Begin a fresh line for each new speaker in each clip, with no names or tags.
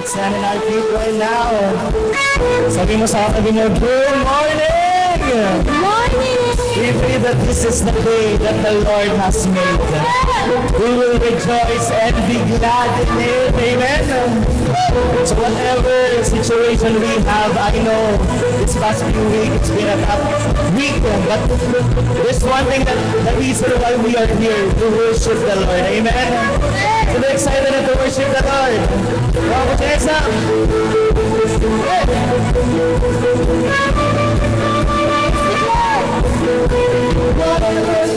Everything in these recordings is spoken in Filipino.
Stand in our feet right now. Sabi mo sa katabi mo, good morning!
Morning!
We pray that this is the day that the Lord has made. We will rejoice and be glad in it. Amen? So whatever situation we have, I know this past few weeks it's been a tough week, but there's one thing that the reason why we are here, to worship the Lord. Amen? So they're excited to worship the Lord. Wow, put your hands up. Whatever's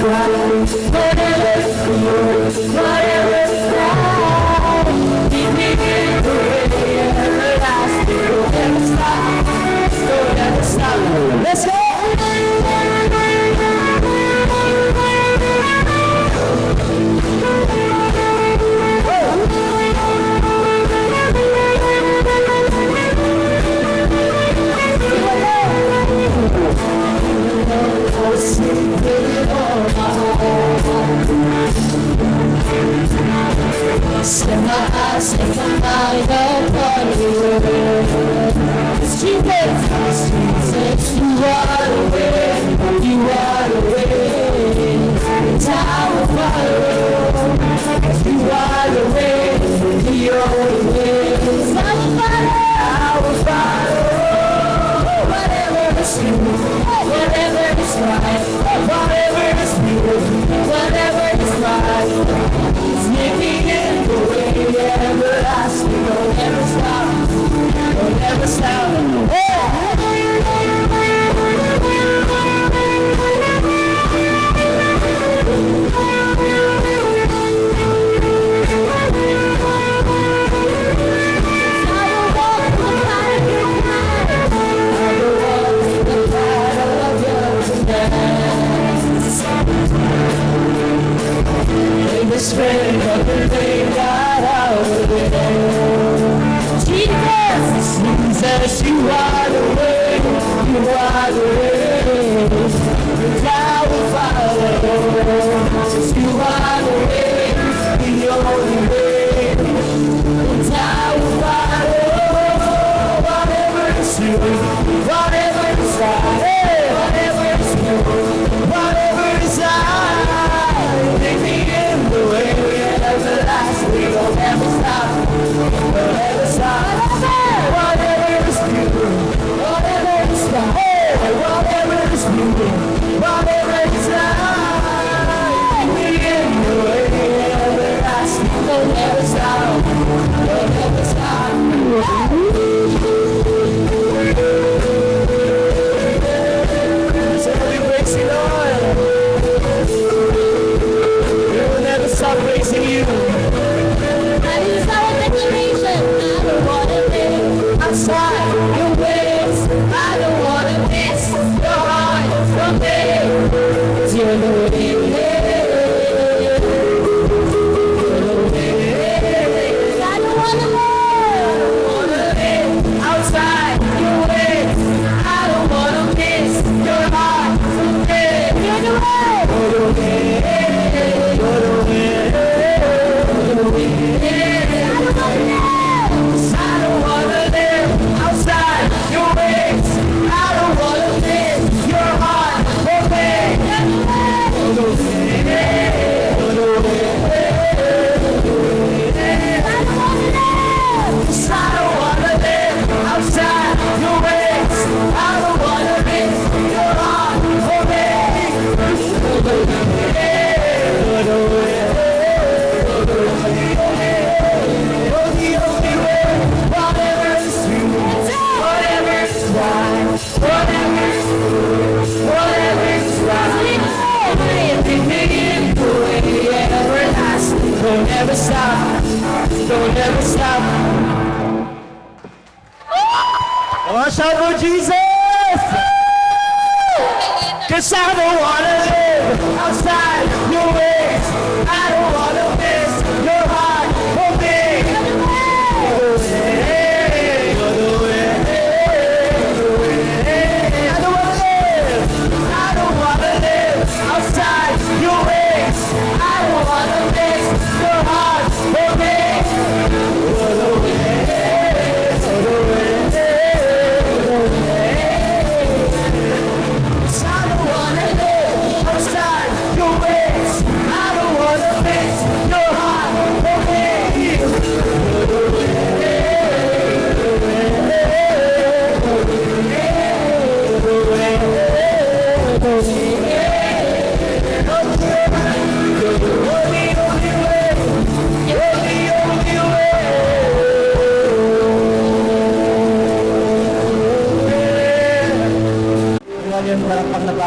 right, whatever's good, whatever's right, keep me in the way, everlasting, don't ever stop, don't ever stop. Let's go! Set my eyes, set my mind upon you. Jesus, you are the way, you are the way. And I will follow, you are the way, the only way. I will follow, whatever is true, whatever is right, whatever is new, whatever is right. Living in the way, everlasting, don't ever stop, don't ever stop. The strength of the day got out of the way. Jesus, you are the way, you are the way. And I will follow. You are the way, the only way. And I will follow. Whatever is true, whatever is right, whatever is new, whatever is right. Take me in the way, everlasting, don't ever stop, don't ever stop. Whatever is new, whatever is right, whatever is new, whatever is right. Take me in the way, everlasting, don't ever stop, don't ever stop. Somebody breaks it on. Stop praising you.
That is our declaration. I don't wanna live
Outside
your ways. I don't wanna miss your heart from me.
you're the way.
I don't wanna live
Outside your ways.
I don't wanna miss your heart from me. You're the way.
You're the way. You're the way. I don't wanna live outside your ways. I don't wanna miss your heart for me. You're the way. You're the way. I don't wanna live outside your ways. I don't wanna miss your heart for me. You're the way. You're the way. You're the only way. Whatever is true, whatever is right, whatever is good, whatever is right. Take me in the way, everlasting. Don't ever stop, don't ever stop. Come on, shout for Jesus! 'Cause I don't wanna live outside your ways. I don't wanna miss your heart for me. You're the way, you're the way, you're the way. I don't wanna live, I don't wanna live outside your ways. I don't wanna miss your heart for me.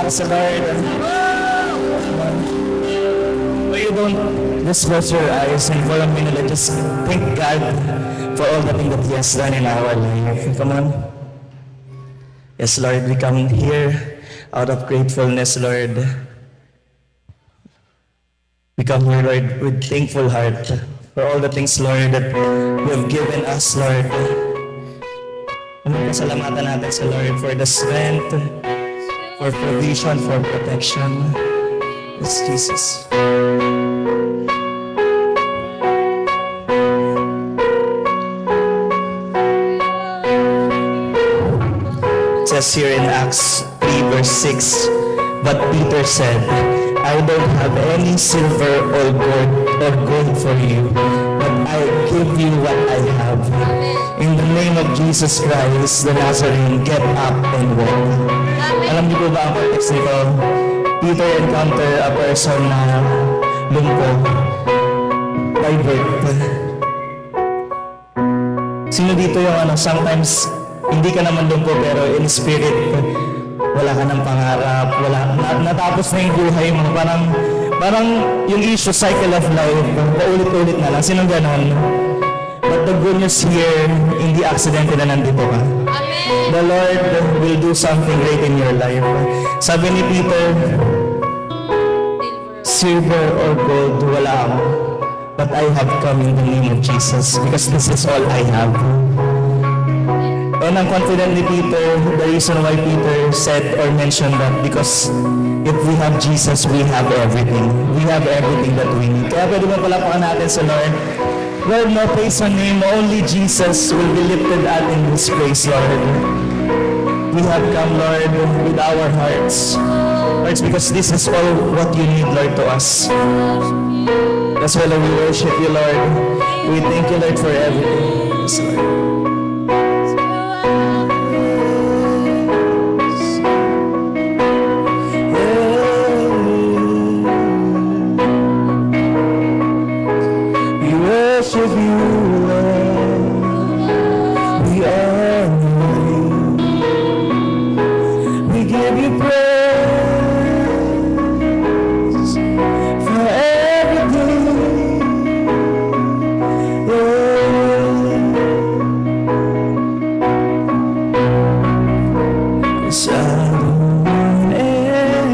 Yes, Lord. But you don't just close your eyes and for a minute just thank God for all the things that He has done in our life. Come on. Yes, Lord, we come here out of gratefulness, Lord. We come here, Lord, with thankful heart for all the things, Lord, that you have given us, Lord. Pasalamatan natin sa Lord for the strength, for provision, for protection. Yes, Jesus. It says here in Acts 3 verse 6, but Peter said, I don't have any silver or gold for you, but I give you what I have. In the name of Jesus Christ, the Nazarene, get up and walk. Alam niyo po ba ang context nito? Peter encounter a person na lumpo by birth. Sino dito yung sometimes hindi ka naman lumpo pero in spirit wala ka ng pangarap, natapos na yung buhay mo, parang yung issue, cycle of life, paulit-ulit na lang. Sino ganon? But the good news here, hindi accident na nandito ka.
Amen.
The Lord will do something great in your life. Sabi ni Peter, silver or gold, wala ako. But I have come in the name of Jesus because this is all I have. And I'm confident ni Peter, the reason why Peter said or mentioned that, because if we have Jesus, we have everything. We have everything that we need. Kaya pwede mo palapakan natin sa Lord. Lord, no praise on Him. Only Jesus will be lifted up in this place, Lord. We have come, Lord, with our hearts. Lord, it's because this is all what you need, Lord, to us. That's why, Lord, we worship you, Lord. We thank you, Lord, for everything. Yes, Lord. Worship you, Lord. We honor you. We give you praise for everything. Cause I don't want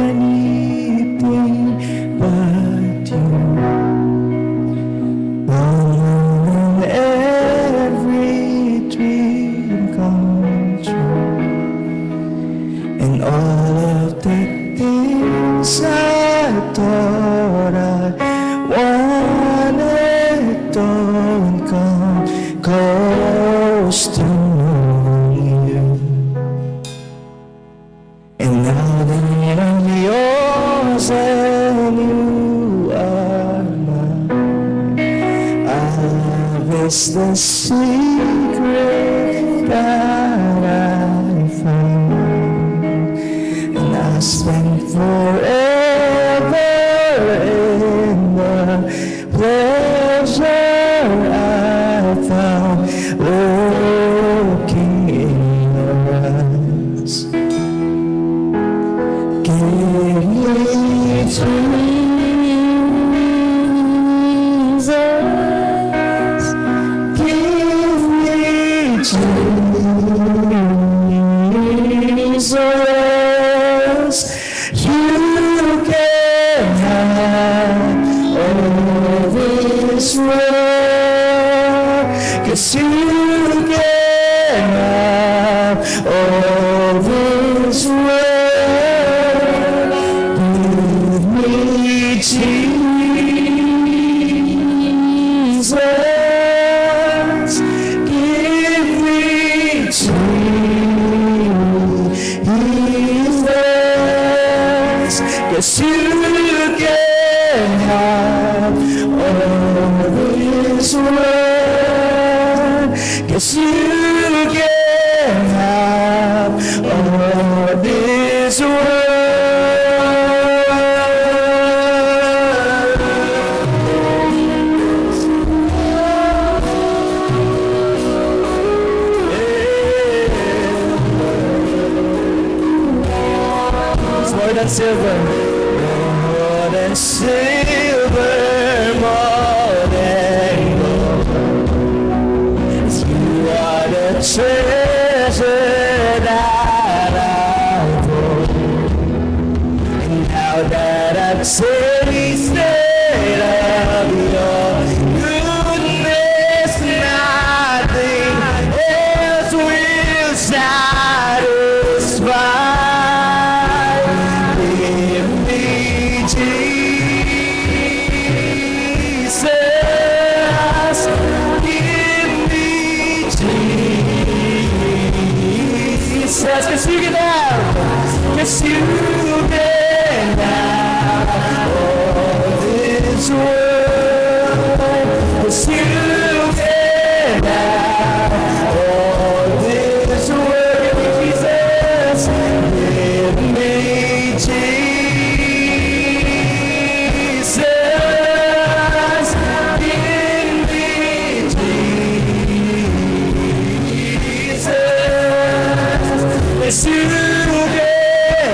anything but you. All of the things I thought I wanted don't come close to knowing you. And now that I'm yours and you are mine, I miss the secret that I found. I spent forever in the pleasure I found looking in your eyes. Give me Jesus, give me Jesus. You can have all this world, 'cause you can have all this world. Give me Jesus, give me Jesus. 'Cause you can have all this world. 'Cause you can have all this world. It's more than silver, more than silver, more than gold. You are the treasure that I hold. And now that I've tasted of your goodness, nothing else will satisfy. Give me Jesus, give me Jesus, 'cause you can have, 'cause you can have all this world, 'cause you can have all this world. Give me Jesus, give me Jesus, give me Jesus, 'cause you can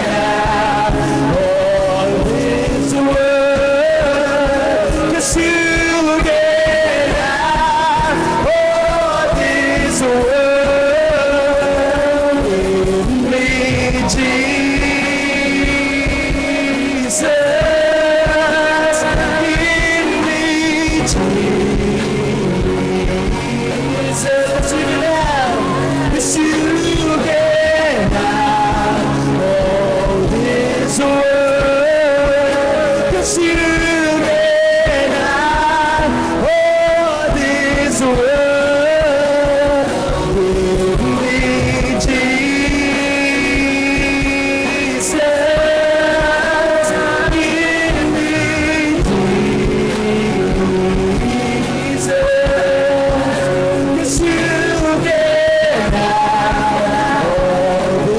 have all this world, 'cause you can have all this world. Give me Jesus, give me Jesus, 'cause you can have, 'cause you can have all this world, 'cause you can have all this world. Give me Jesus, give me Jesus, 'cause you can have all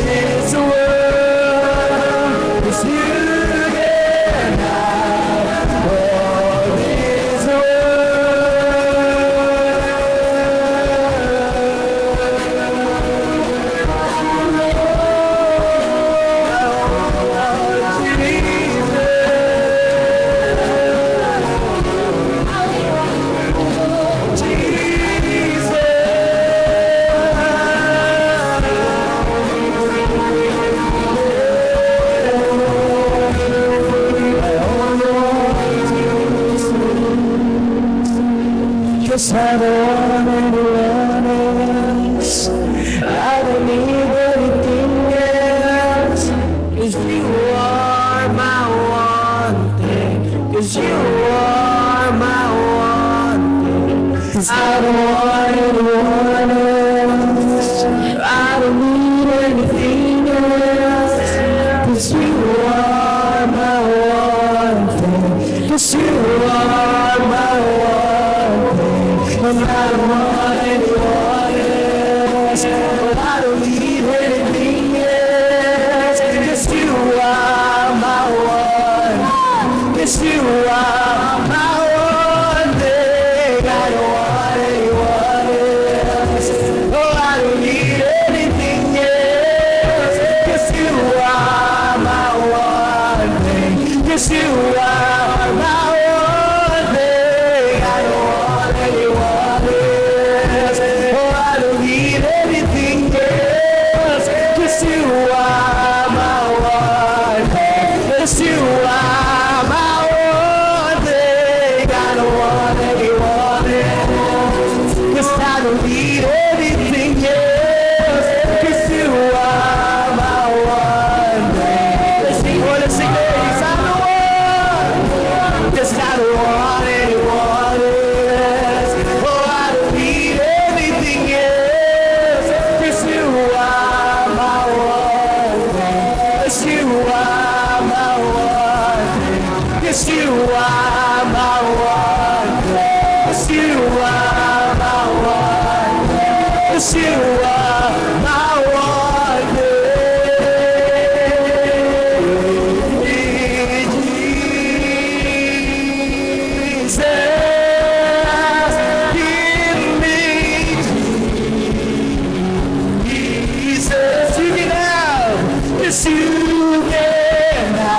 this world, 'cause you can have all this Cause I don't want anyone else, I don't need anything else, 'cause you are my one thing, 'cause you are my one thing. 'Cause I don't want anyone else, I don't need anything else, 'cause you are my one thing, 'cause you are my one thing. And I don't want anyone else, but I don't need anything else, 'cause you are my one, 'cause you are my one thing. I don't want anyone else, oh I don't need anything else, 'cause you are my one thing, 'cause you are my one thing. I don't want anyone else, oh I don't need anything else, 'cause you are my one thing, 'cause you are my one thing. I don't want anyone else, 'cause I don't need anything else, 'cause you are my one thing. Let's sing, let's sing, ladies. I'm the one, 'cause I don't want anyone else, oh I don't need anything else, 'cause you are my one thing, 'cause you are my one thing, 'cause you are my one thing, 'cause you are my one thing, 'cause you are my one thing. Jesus, give me Jesus, you can have, yes you can have.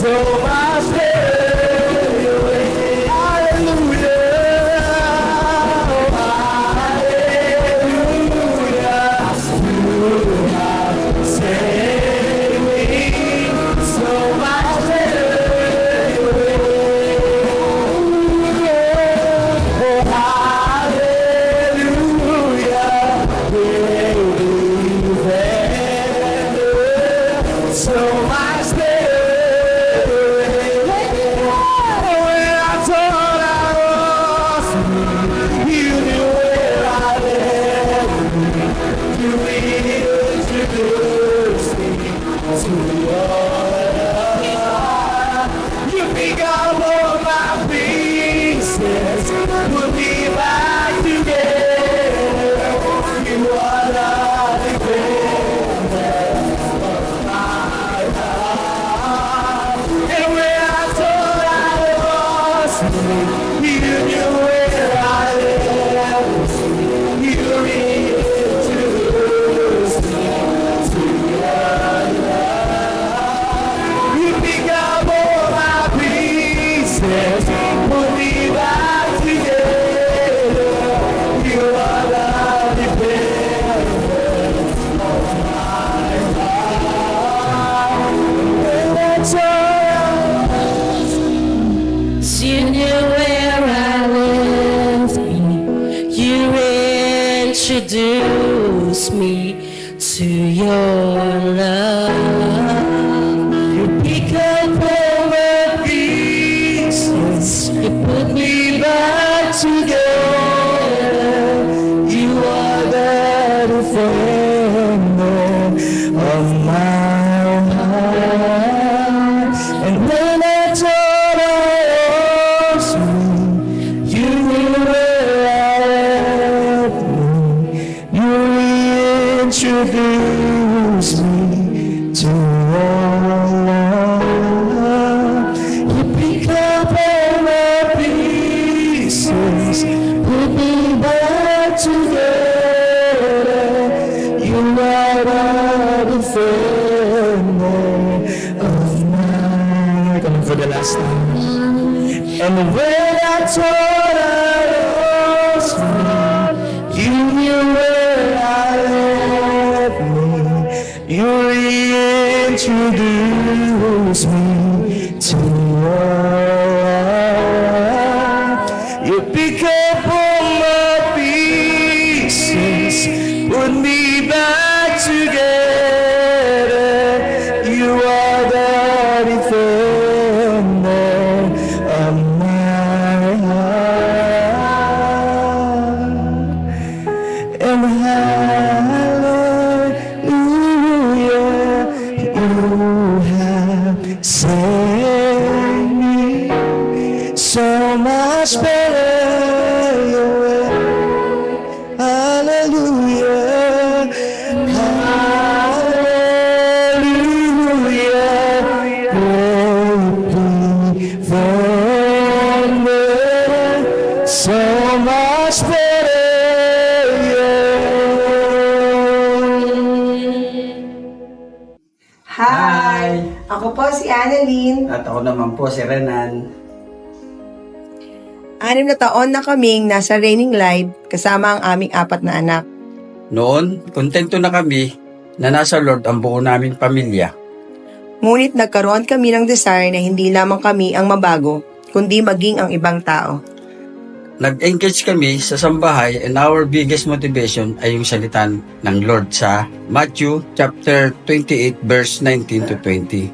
so much better way. Hallelujah, hallelujah, save me, so much better way. Oh, hallelujah, so much better. When I thought I lost me, you knew where I left me. You introduced me to your love. You pick up all my pieces, put me back together. You are the defender of my heart. And when I thought I lost me, you knew where I left me. You introduced me to your love. You pick up all my pieces, put me back together. You are the defender of my heart. When I thought you knew where I left me, you introduced me to your love. You pick up all my pieces, you put me back together. You are the defender of my heart. And when I thought I lost me, you knew where I left me. You introduced me to your love. You pick up all my pieces, put me back together. You are the defender of my. Coming for the last time. And when I thought I lost me, you knew where I left me. You reintroduced me to your love. You pick up all my pieces, put me back together. You are the defender of my heart. And hallelujah, you have saved me so much better way. Hallelujah, hallelujah, greatly forever, so much better,
Hi! Ako po si Annalyn.
At ako naman po si Renan.
6 na taon na kaming nasa Raining Light kasama ang aming 4 na anak.
Noon, kontento na kami na nasa Lord ang buo naming pamilya.
Ngunit nagkaroon kami ng desire na hindi lamang kami ang mabago, kundi maging ang ibang tao.
Nag-engage kami sa sambahay and our biggest motivation ay yung salita ng Lord sa Matthew chapter 28 verse 19 to 20.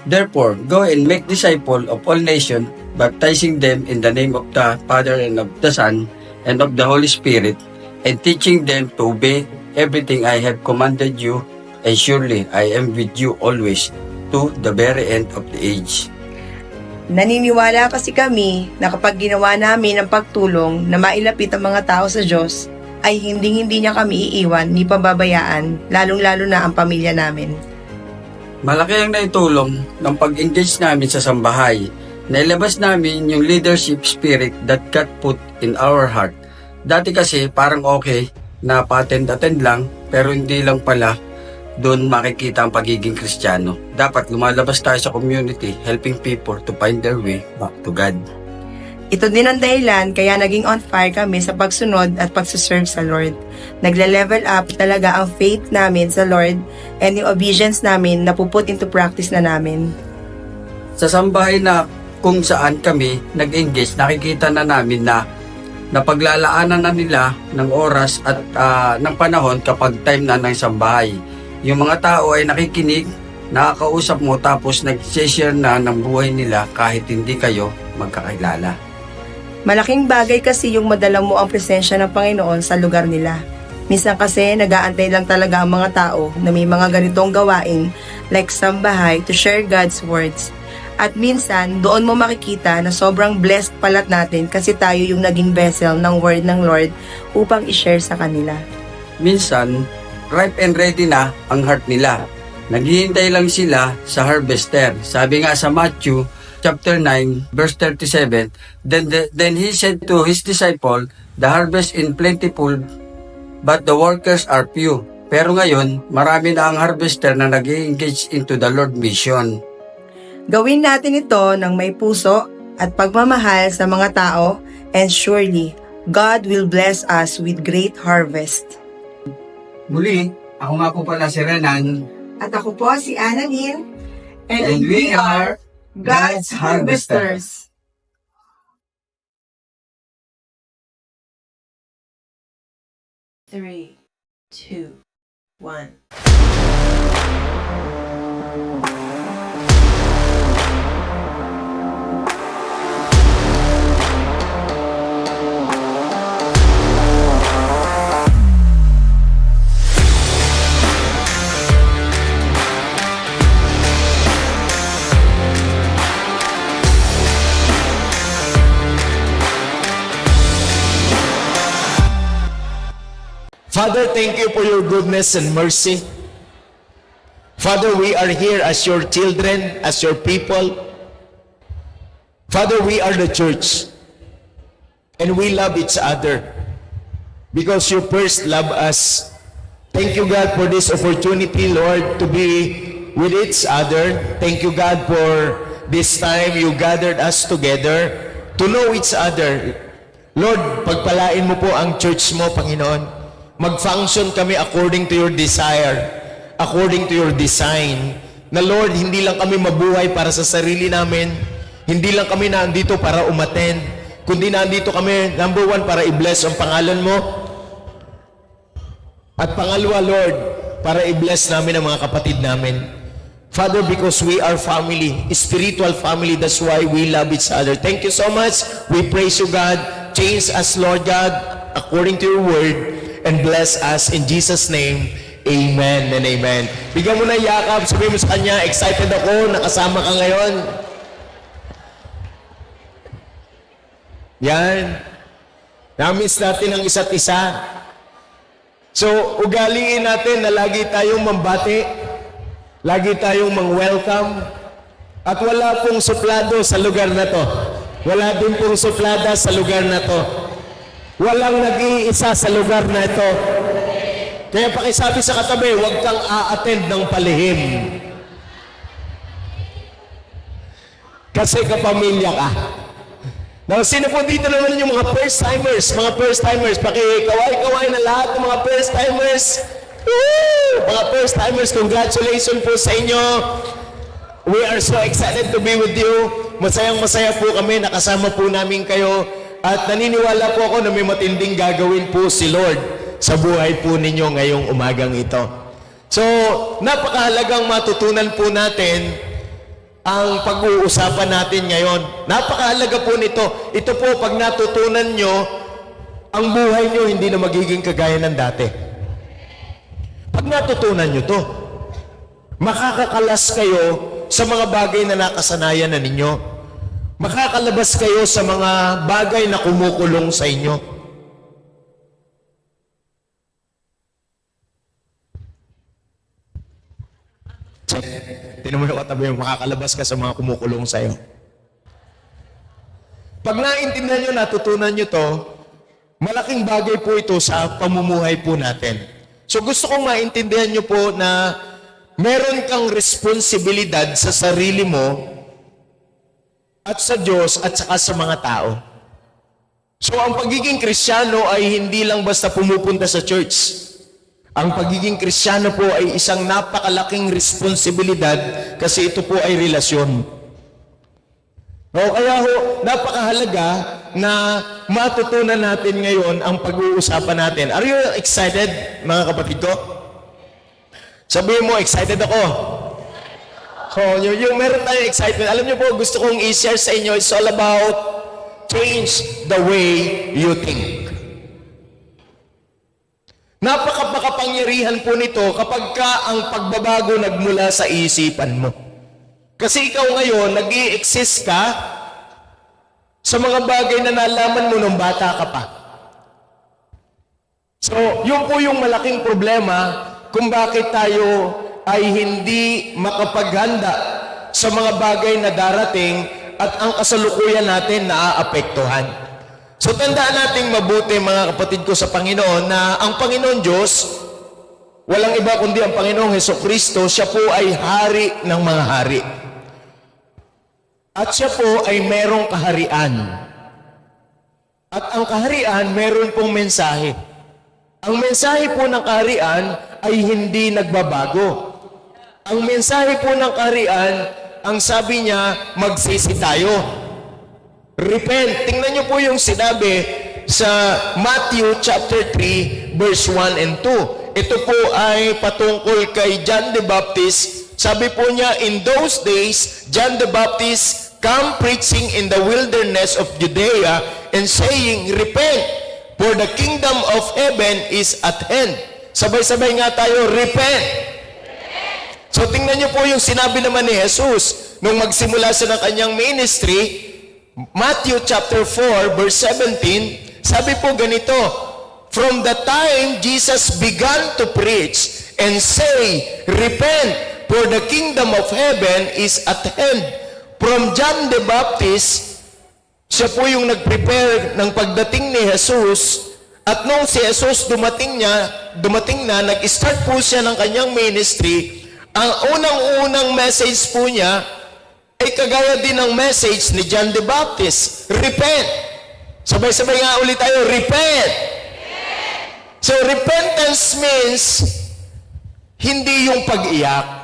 Therefore, go and make disciples of all nations, baptizing them in the name of the Father and of the Son and of the Holy Spirit, and teaching them to obey everything I have commanded you, and surely I am with you always to the very end of the age.
Naniniwala kasi kami na kapag ginawa namin ang pagtulong na mailapit ang mga tao sa Diyos, ay hindi niya kami iiwan ni pababayaan, lalong-lalo na ang pamilya namin.
Malaki ang naitulong ng pag-engage namin sa sambahay. Nailabas namin yung leadership spirit that God put in our heart. Dati kasi parang okay na pa-attend-attend lang, pero hindi lang pala doon makikita ang pagiging Kristiyano. Dapat lumalabas tayo sa community, helping people to find their way back to God.
Ito din ang dahilan kaya naging on fire kami sa pagsunod at pagsuserve sa Lord. Nagle-level up talaga ang faith namin sa Lord and yung obedience namin na puput into practice na namin.
Sa sambahay na kung saan kami nag-engage, nakikita na namin na napaglalaanan na nila ng oras at ng panahon kapag time na ng sambahay. Yung mga tao ay nakikinig, nakakausap mo tapos nag-share na ng buhay nila kahit hindi kayo magkakilala.
Malaking bagay kasi yung madala mo ang presensya ng Panginoon sa lugar nila. Minsan kasi nag-aantay lang talaga ang mga tao na may mga ganitong gawain like sambahay to share God's words. At minsan, doon mo makikita na sobrang blessed palat natin kasi tayo yung naging vessel ng word ng Lord upang i-share sa kanila.
Minsan, ripe and ready na ang heart nila. Naghihintay lang sila sa harvester. Sabi nga sa Matthew chapter 9, verse 37, Then he said to his disciple, The harvest is plentiful, but the workers are few. Pero ngayon, marami na ang harvester na nag-engage into the Lord mission.
Gawin natin ito ng may puso at pagmamahal sa mga tao, and surely, God will bless us with great harvest.
Muli, ako nga po pala si Renan.
At ako po si Annalyn,
And we are God's Harvesters.
Three, two, one.
Father, thank you for your goodness and mercy. Father, we are here as your children, as your people. Father, we are the church. And we love each other. Because you first love us. Thank you, God, for this opportunity, Lord, to be with each other. Thank you, God, for this time you gathered us together to know each other. Lord, pagpalain mo po ang church mo, Panginoon. Mag-function kami according to your desire, according to your design. Na Lord, hindi lang kami mabuhay para sa sarili namin, hindi lang kami nandito para umattend, kundi nandito kami, number one, para i-bless ang pangalan mo. At pangalawa, Lord, para i-bless namin ang mga kapatid namin. Father, because we are family, spiritual family, that's why we love each other. Thank you so much. We praise you, God. Change us, Lord God, according to your word, and bless us in Jesus' name. Amen and amen. Bigyan mo na yakap, sabihin mo sa kanya, excited ako, nakasama ka ngayon. Yan. Namiss natin ang isa't isa. So, ugaliin natin na lagi tayong mambati, lagi tayong mang-welcome, at wala pong suplado sa lugar na to. Wala din pong suplada sa lugar na to. Walang nag-iisa sa lugar na ito. Kaya pakisabi sa katabi, huwag kang a-attend ng palihim. Kasi kapamilya ka. Now, sino po dito naman yung mga first-timers? Mga first-timers, pakikaway-kaway na lahat ng mga first-timers. Woo! Mga first-timers, congratulations po sa inyo. We are so excited to be with you. Masayang-masaya po kami, nakasama po namin kayo. At naniniwala po ako na may matinding gagawin po si Lord sa buhay po ninyo ngayong umagang ito. So, napakahalagang matutunan po natin ang pag-uusapan natin ngayon. Napakahalaga po nito. Ito po, pag natutunan nyo, ang buhay nyo hindi na magiging kagaya ng dati. Pag natutunan nyo to, makakakalas kayo sa mga bagay na nakasanayan na ninyo. Makakalabas kayo sa mga bagay na kumukulong sa inyo. Tinan mo yung katabi, makakalabas ka sa mga kumukulong sa iyo. Pag naintindihan nyo, natutunan nyo to, malaking bagay po ito sa pamumuhay po natin. So gusto kong maintindihan nyo po na meron kang responsibilidad sa sarili mo at sa Diyos at saka sa mga tao. So ang pagiging Kristiyano ay hindi lang basta pumupunta sa church. Ang pagiging Kristiyano po ay isang napakalaking responsibilidad kasi ito po ay relasyon. Kaya ho, napakahalaga na matutunan natin ngayon ang pag-uusapan natin. Are you excited, mga kapatid ko? Sabihin mo, excited ako. Yung meron tayong excitement. Alam niyo po, gusto kong i-share sa inyo, it's all about change the way you think. Napaka-makapangyarihan po nito kapag ka ang pagbabago nagmula sa isipan mo. Kasi ikaw ngayon, nag-i-exist ka sa mga bagay na nalaman mo nung bata ka pa. So, yun po yung malaking problema kung bakit tayo ay hindi makapaghanda sa mga bagay na darating at ang kasalukuyan natin naaapektuhan. So tandaan nating mabuti mga kapatid ko sa Panginoon na ang Panginoon Diyos, walang iba kundi ang Panginoong Hesukristo, siya po ay hari ng mga hari. At siya po ay merong kaharian. At ang kaharian, meron pong mensahe. Ang mensahe po ng kaharian ay hindi nagbabago. Ang mensahe po ng kaharian, ang sabi niya, magsisi tayo. Repent. Tingnan niyo po yung sinabi sa Matthew chapter 3 verse 1 and 2. Ito po ay patungkol kay John the Baptist. Sabi po niya, in those days, John the Baptist come preaching in the wilderness of Judea and saying, repent, for the kingdom of heaven is at hand. Sabay-sabay nga tayo, repent. So tingnan niyo po yung sinabi naman ni Jesus nung magsimula siya ng kanyang ministry. Matthew chapter 4 verse 17, sabi po ganito, from the time Jesus began to preach and say, repent, for the kingdom of heaven is at hand. From John the Baptist, siya po yung nag-prepare ng pagdating ni Jesus, at nung si Jesus dumating na, nag-start po siya ng kanyang ministry, ang unang-unang message po niya, ay kagaya din ng message ni John the Baptist. Repent. Sabay-sabay nga ulit tayo, repent. So, repentance means hindi yung pag-iyak.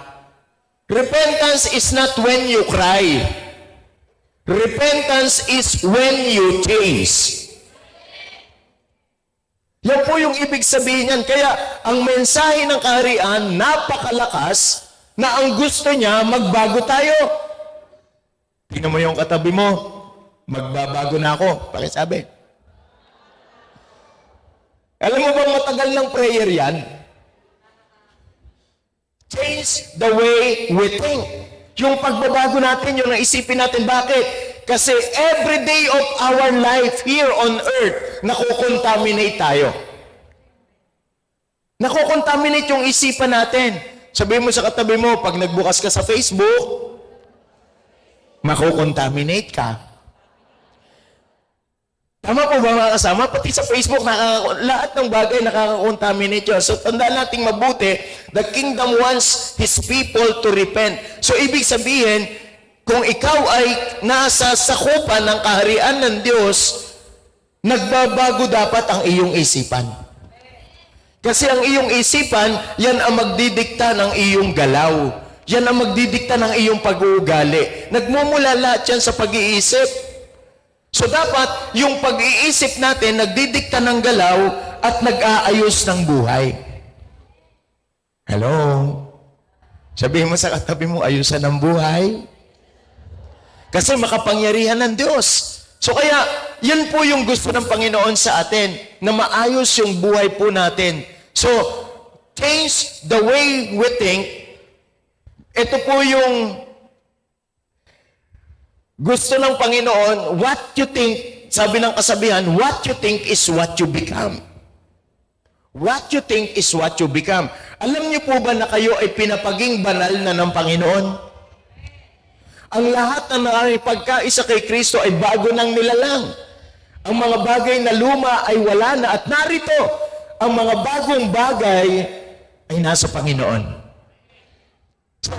Repentance is not when you cry. Repentance is when you change. Yan po yung ibig sabihin niyan. Kaya, ang mensahe ng kaharian, napakalakas na ang gusto niya, magbago tayo. Tingnan mo yung katabi mo, magbabago na ako. Pakisabi. Alam mo bang matagal ng prayer yan? Change the way we think. Yung pagbabago natin, yung naisipin natin. Bakit? Kasi every day of our life here on earth, nakukontaminate tayo. Nakukontaminate yung isipan natin. Sabihin mo sa katabi mo, pag nagbukas ka sa Facebook, makukontaminate ka. Tama po ba mga kasama? Pati sa Facebook, lahat ng bagay nakaka-contaminate yun. So, tandaan nating mabuti, the kingdom wants His people to repent. So, ibig sabihin, kung ikaw ay nasa sakupan ng kaharian ng Diyos, nagbabago dapat ang iyong isipan. Kasi ang iyong isipan, yan ang magdidikta ng iyong galaw. Yan ang magdidikta ng iyong pag-uugali. Nagmumula lahat yan sa pag-iisip. So dapat, yung pag-iisip natin, nagdidikta ng galaw at nag-aayos ng buhay. Hello? Sabihin mo sa katabi mo, ayusan ng buhay. Kasi makapangyarihan ng Diyos. So kaya, yan po yung gusto ng Panginoon sa atin, na maayos yung buhay po natin. So, change the way we think. Ito po yung gusto ng Panginoon, what you think, sabi ng kasabihan, what you think is what you become. What you think is what you become. Alam niyo po ba na kayo ay pinapaging banal na ng Panginoon? Ang lahat na nakikipagkaisa kay Kristo ay bago ng nilalang. Ang mga bagay na luma ay wala na at narito ang mga bagong bagay ay nasa Panginoon. So,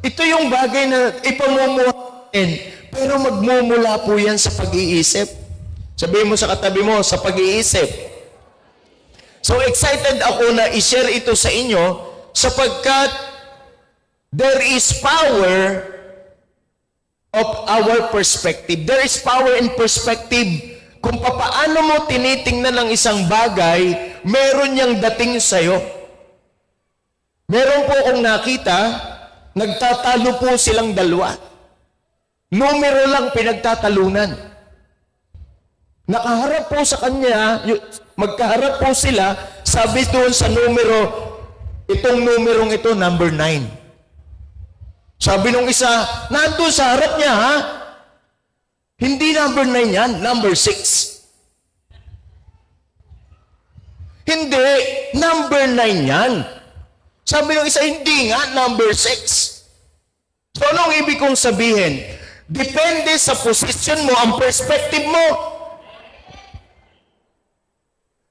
ito yung bagay na ipamumuhay natin, pero magmumula po yan sa pag-iisip. Sabihin mo sa katabi mo, sa pag-iisip. So excited ako na i-share ito sa inyo sapagkat there is power of our perspective. There is power in perspective. Kung papaano mo tinitingnan ang isang bagay, meron niyang dating sa'yo. Meron po akong nakita, nagtatalo po silang dalawa. Numero lang pinagtatalunan. Nakaharap po sa kanya, magkaharap po sila, sabi doon sa numero, itong numerong ito, number 9. Sabi nung isa, nandun sa harap niya, ha? Hindi number 9 yan, number 6. Hindi, number 9 yan. Sabi nung isa, hindi nga, number 6. So anong ibig kong sabihin? Depende sa position mo, ang perspective mo.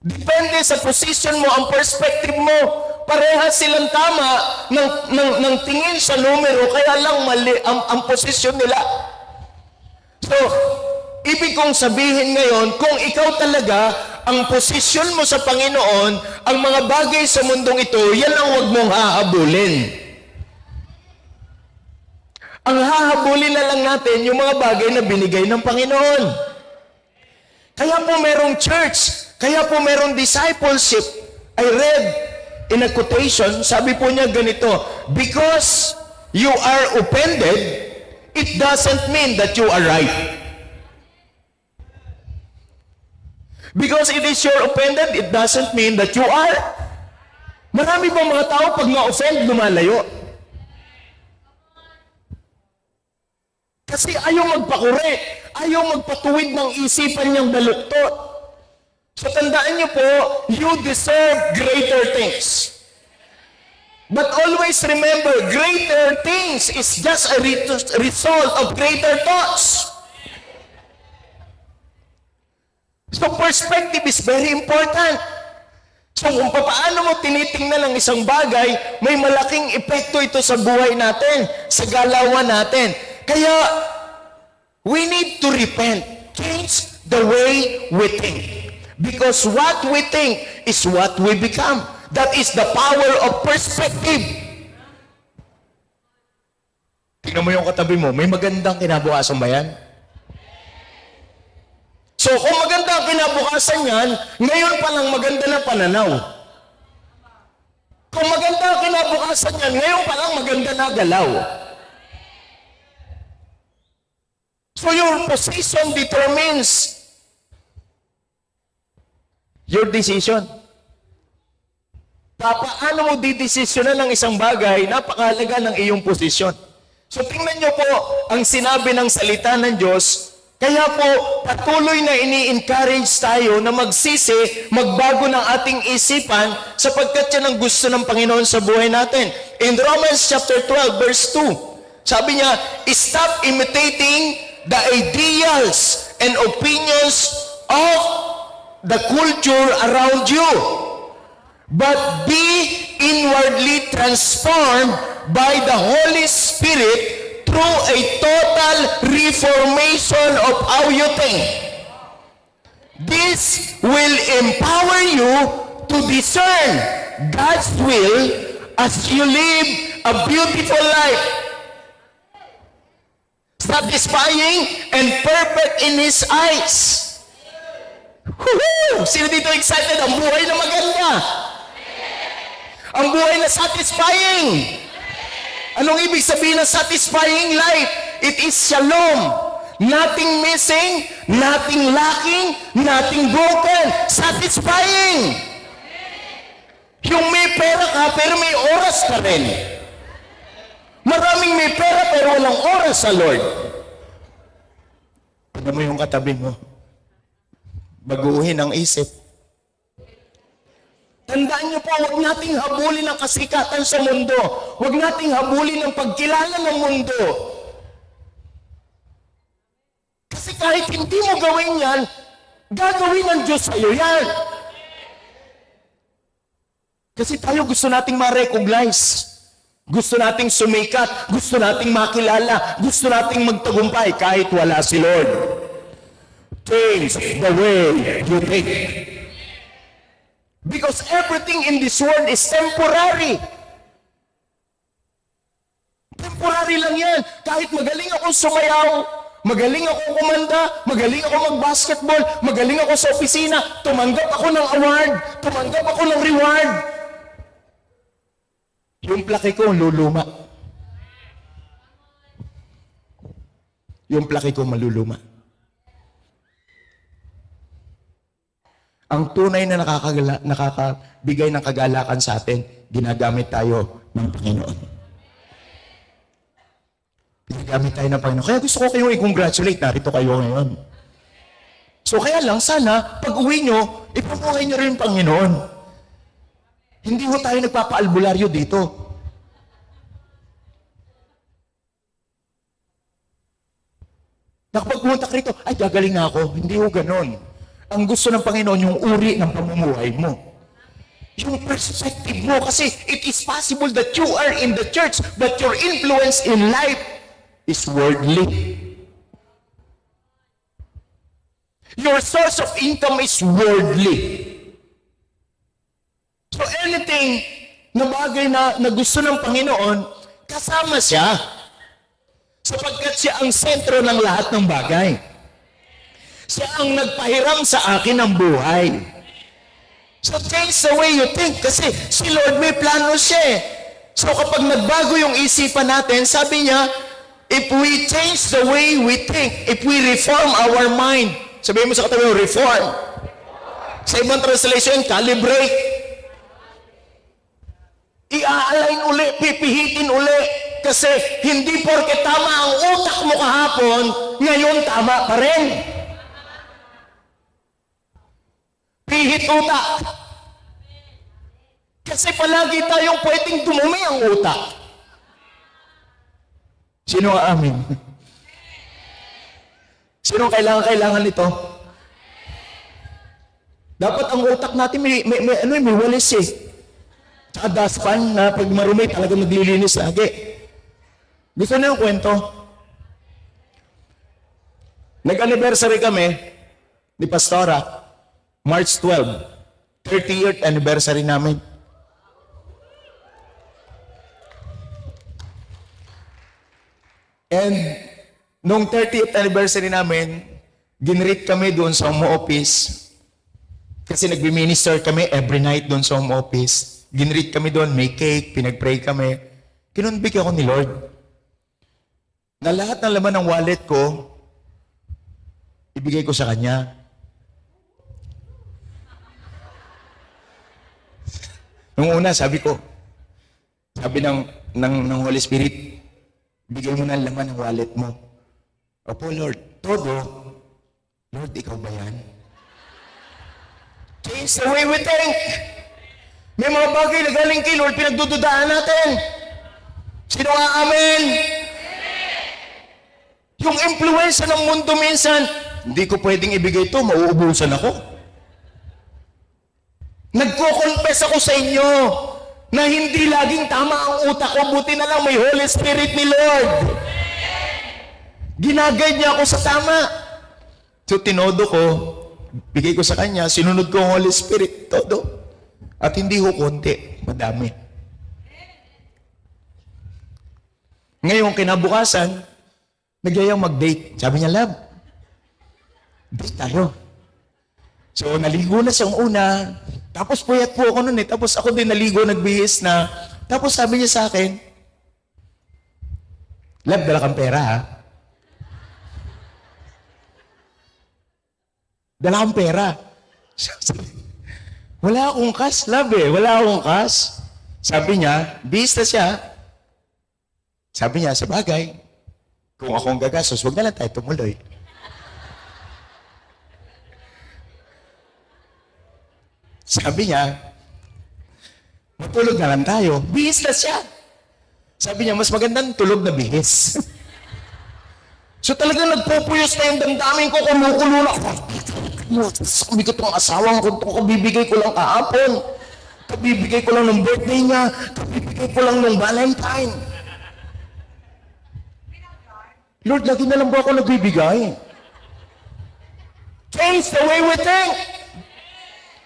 Depende sa position mo, ang perspective mo. Parehas silang tama ng tingin sa numero, kaya lang mali ang posisyon nila. So, ibig kong sabihin ngayon, kung ikaw talaga, ang posisyon mo sa Panginoon, ang mga bagay sa mundong ito, yan ang huwag mong hahabulin. Ang hahabulin na lang natin yung mga bagay na binigay ng Panginoon. Kaya po merong church, kaya po merong discipleship. I read in a quotation, sabi po niya ganito, because you are offended, it doesn't mean that you are right. Because it is you're offended, it doesn't mean that you are. Marami bang mga tao pag na-offend, lumalayo? Kasi ayaw magpakure, ayaw magpatuwid ng isipan niyang baluktot. So tandaan niyo po, you deserve greater things. But always remember, greater things is just a result of greater thoughts. So perspective is very important. So kung paano mo tinitingnan ang isang bagay, may malaking epekto ito sa buhay natin, sa galawan natin. Kaya, we need to repent. Change the way we think. Because what we think is what we become. That is the power of perspective. Tingnan mo yung katabi mo, may magandang kinabukasan ba yan? So kung maganda ang kinabukasan yan, ngayon pa lang maganda na pananaw. Kung maganda ang kinabukasan yan, ngayon pa lang maganda na galaw. So your position determines your decision. Paano mo didesisyonan ng isang bagay, napakahalaga ng iyong posisyon. So tingnan niyo po ang sinabi ng salita ng Diyos, kaya po patuloy na ini-encourage tayo na magsisi, magbago ng ating isipan sapagkat yan ang gusto ng Panginoon sa buhay natin. In Romans chapter 12 verse 2, sabi niya, stop imitating the ideals and opinions of the culture around you, but be inwardly transformed by the Holy Spirit through a total reformation of how you think. This will empower you to discern God's will as you live a beautiful life, satisfying and perfect in His eyes. Woohoo! Sino dito excited? Ang buhay na maganda. Ang buhay na satisfying. Anong ibig sabihin ng satisfying life? It is shalom. Nothing missing, nothing lacking, nothing broken. Satisfying. Yung may pera ka, pero may oras ka rin. Maraming may pera, pero walang oras sa Lord. Tignan mo yung katabi mo. Baguhin ang isip. Tandaan niyo po, huwag nating habulin ang kasikatan sa mundo. Huwag nating habulin ang pagkilala ng mundo. Kasi kahit hindi mo gawin yan, gagawin ng Diyos sa'yo yan. Kasi tayo gusto nating ma-recognize. Gusto nating sumikat. Gusto nating makilala. Gusto nating magtagumpay kahit wala si Lord. Change the way you think. Because everything in this world is temporary. Temporary lang yan. Kahit magaling akong sumayaw, magaling akong kumanda, magaling ako mag-basketball, magaling ako sa opisina, tumanggap ako ng award, tumanggap ako ng reward. Yung plaki ko luluma. Yung plaki ko maluluma. Ang tunay na nakakabigay ng kagalakan sa atin, ginagamit tayo ng Panginoon. Ginagamit tayo ng Panginoon. Kaya gusto ko kayong i-congratulate. Narito kayo ngayon. So kaya lang, sana, pag uwi nyo, ipamuhay nyo rin yung Panginoon. Hindi ho tayo nagpapaalbularyo dito. Nakapagpunta ka rito, ay gagaling na ako. Hindi ho ganon. Ang gusto ng Panginoon, yung uri ng pamumuhay mo. Yung perspective mo. Kasi it is possible that you are in the church, but your influence in life is worldly. Your source of income is worldly. So anything na bagay na gusto ng Panginoon, kasama siya. Sapagkat siya ang sentro ng lahat ng bagay. Siya ang nagpahiram sa akin ng buhay. So change the way you think. Kasi si Lord may plano siya eh. So kapag nagbago yung isipan natin, sabi niya, if we change the way we think, if we reform our mind, sabihin mo sa katabi mo, reform. Sa ibang translation, calibrate. I-align uli, pipihitin uli. Kasi hindi porke tama ang utak mo kahapon, ngayon tama pa rin. Pihit utak. Kasi palagi tayong pwedeng dumumi ang utak. Sino ang amin? Sino ang kailangan nito? Dapat ang utak natin may walis eh. Tsaka dustpan na pag marumi talagang naglilinis lagi. Gusto niyo yung kwento? Nag-anniversary kami ni Pastora, March 12, 30th anniversary namin. And nung 30th anniversary namin, ginreet kami doon sa home office. Kasi nagbi-minister kami every night doon sa home office. Ginreet kami doon, may cake, pinag-pray kami. Kinunbik ako ni Lord na lahat ng laman ng wallet ko, ibigay ko sa Kanya. Nung una, sabi ng Holy Spirit, bigay mo na ang laman ng wallet mo. Opo, Lord. Todo. Lord, ikaw ba yan? Change the way we think. May mga bagay na galing kay Lord, pinagdududaan natin. Sino nga amen? Yung influensya ng mundo minsan, hindi ko pwedeng ibigay ito, mauubusan ako. Nagko-confess ako sa inyo na hindi laging tama ang utak ko, buti na lang may Holy Spirit ni Lord. Ginaguide niya ako sa tama. So tinodo ko, bigay ko sa Kanya, sinunod ko ang Holy Spirit, todo. At hindi ko konti, madami. Ngayong kinabukasan, nagyayang mag-date. Sabi niya, love, date tayo. So, naligo na siyang una. Tapos, puyat po ako nun eh. Tapos, ako din naligo, nagbihis na. Tapos, sabi niya sa akin, love, dala kang pera ha? Dala kang pera. Wala akong cash, love eh. Wala akong cash. Sabi niya, bihis na siya. Sabi niya, sa bagay, kung akong gagastos, huwag na lang tayo tumuloy. Sabi niya, matulog na lang tayo. Bihis na siya. Sabi niya, mas magandang tulog na bihis. So talagang nagpupuyos na yung damdamin ko, kumukulo na. Sabi ko itong asawang ko, bibigay ko lang kahapon. kabibigay ko lang ng birthday niya, kabibigay ko lang ng Valentine. Lord, lagi na lang ba ako nagbibigay? Change the way we think.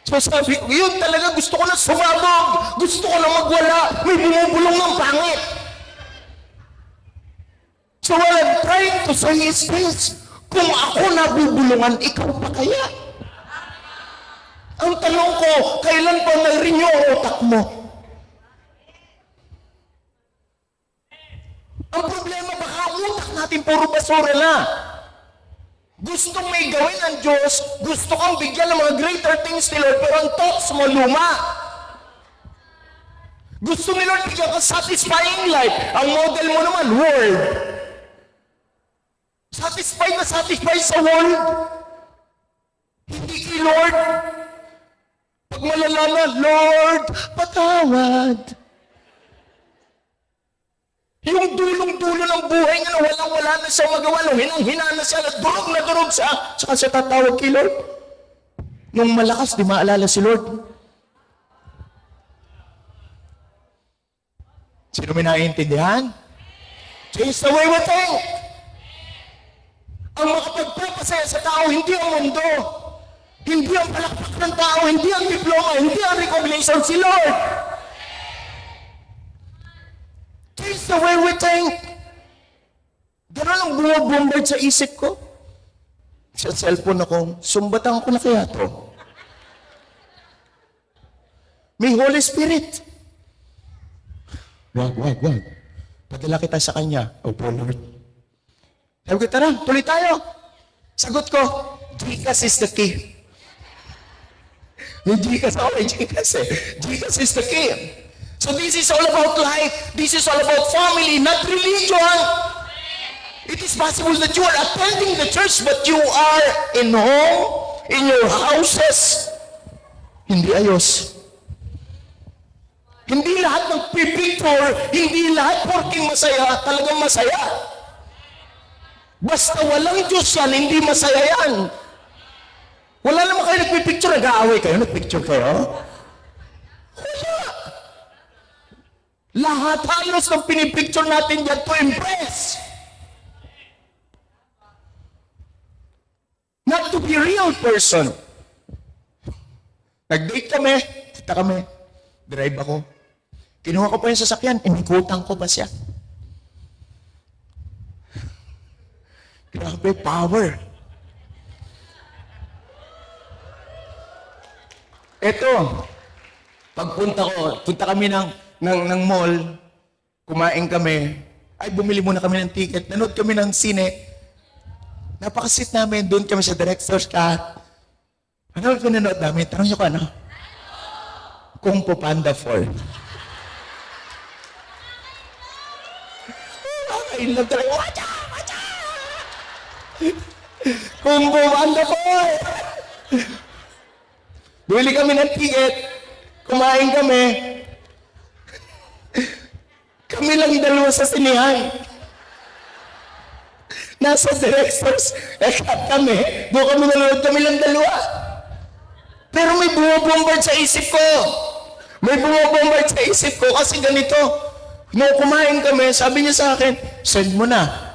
So sabi ko, yun talaga, gusto ko na sumabog, gusto ko na magwala, may bumubulong ng pangit. So what I'm trying to say is this, kung ako nabubulungan, ikaw pa kaya? Ang tanong ko, kailan pa na-renew ang utak mo? Ang problema, baka ang utak natin puro basura na. Gustong may gawin ang Diyos, gusto kang bigyan ng mga greater things ni Lord, pero ang thoughts mo luma. Gusto ni Lord bigyan ka satisfying life. Ang model mo naman, world. Satisfied na satisfied sa world. Hindi kay Lord. Pag malalaman, Lord, patawad. Yung dulong-dulo ng buhay niya na walang-wala na siya magawa, nung hinang-hina na siya, na durog siya, saka siya tatawag kay Lord. Nung malakas, di maalala si Lord. Sino may naiintindihan? Change the way we think. Ang makapagpapasaya sa tao, hindi ang mundo. Hindi ang palakpak ng tao, hindi ang diploma, hindi ang recognition, si Lord. Change the way we think. Ganun ang bumabombard sa isip ko. Sa cellphone ako, sumbatan ko na kaya to. May Holy Spirit. Wag. Padala kita sa Kanya. Opo, Lord. Sabi ko, tara, tuloy tayo. Sagot ko, Jesus is the key. Yung Jesus, okay, Jesus eh. Jesus is the key. So this is all about life. This is all about family, not religion. It is possible that you are attending the church, but you are in home, in your houses. Hindi ayos. Hindi lahat ng picture, hindi lahat porking masaya, talagang masaya. Basta walang Diyos yan, hindi masaya yan. Wala naman kayo nagpipicture, nag-aaway kayo, nagpicture kayo. Wala. Lahat halos ng pinipicture natin yan to impress. Not to be a real person. Nag-date kami, kita kami, drive ako. Kinuha ko pa yung sasakyan, inikutan ko pa siya. Grabe, power. Eto, punta kami ng mall, kumain kami, ay bumili muna kami ng ticket, nanood kami ng sine, napakasit namin, doon kami sa director's cut. Ano yung nanood namin? Tanong nyo ka, ano? Kung Fu Panda 4. I love talaga, wacha! Kung Fu Panda 4! Bumili kami ng ticket, kumain kami. Kami lang dalawa sa sinihan. Nasa directors, kami, doon kami nanonood, kami lang dalawa. Pero may bumabombard sa isip ko. May bumabombard sa isip ko kasi ganito. Nung kumain kami, sabi niya sa akin, send mo na.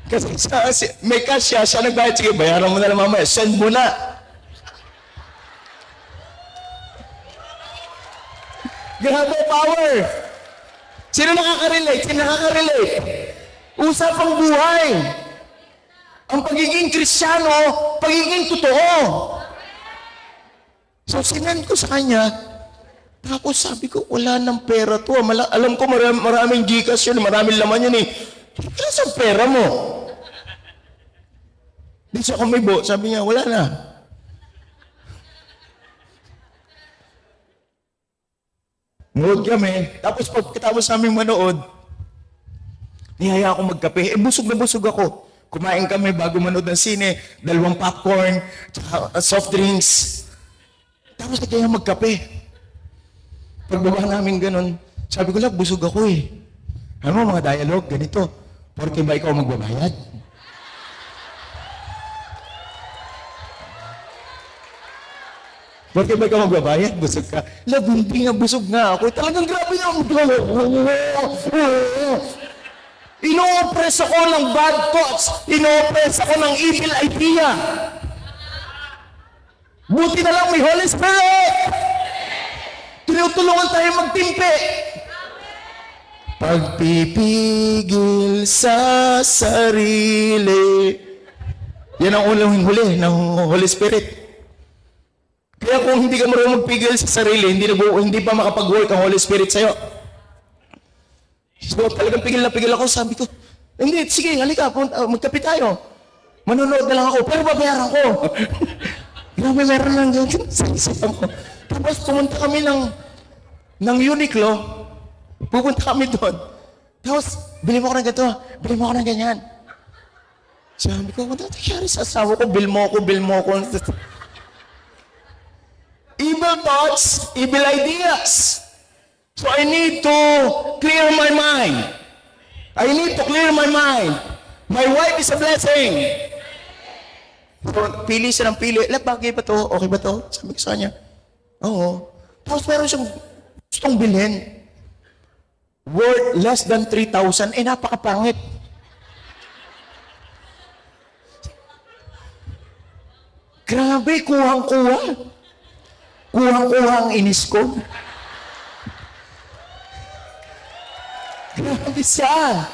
Kasi may cash siya nagbayad, sige, bayaran mo na lang mamaya, send mo na. Grabe power. Sino nakaka-relate? Usapang buhay. Ang pagiging Kristiyano, pagiging totoo. So sinend ko sa kanya, tapos sabi ko, wala ng pera to. Alam ko maraming Gcash yun, maraming laman yun eh. Kaya sa pera mo? Di siya kumibo, sabi niya, wala na. Manood kami, tapos pagkatapos namin manood, niyaya ako magkape. Busog na busog ako. Kumain kami bago manood ng sine, 2 popcorn, soft drinks. Tapos nagkaya magkape. Pagbaba namin ganun, sabi ko lang, busog ako eh. Ano mga dialogue, ganito. Porque ba ikaw magbabayad? Bakit ba ka magbabayad? Busog ka. Love, hindi nga busog nga ako. Talagang grabe na. Ino-oppress ako ng bad thoughts. Ino-oppress ako ng evil idea. Buti na lang may Holy Spirit. Tinutulungan tayo magtimpi. Pagpipigil sa sarili. Yan ang ulang huli ng Holy Spirit. Kaya kung hindi ka marunong magpigil sa sarili, hindi pa makapag-work ang Holy Spirit sa'yo. So, talagang pigil na pigil ako. Sabi ko, hindi, sige, halika, magkape tayo. Manonood na lang ako, pero babayaran ko. Grabe, meron lang ganyan sa isipan ko. Tapos pumunta kami ng Uniqlo. Pupunta kami doon. Tapos, bili mo ako ng ganito, bili mo ako ng ganyan. Sabi ko, ano nangyari sa asawa ko? Bill mo ako. Evil thoughts, evil ideas. So I need to clear my mind. My wife is a blessing. So, pili siya ng pili. Bagay ba to? Okay ba to? Sabi ko sa kanya, oo. Tapos meron siyang gustong bilhin. Worth less than 3,000. Napakapangit. Grabe, kuhang-kuha. Kuhang-kuha ang inis ko. Grabe siya.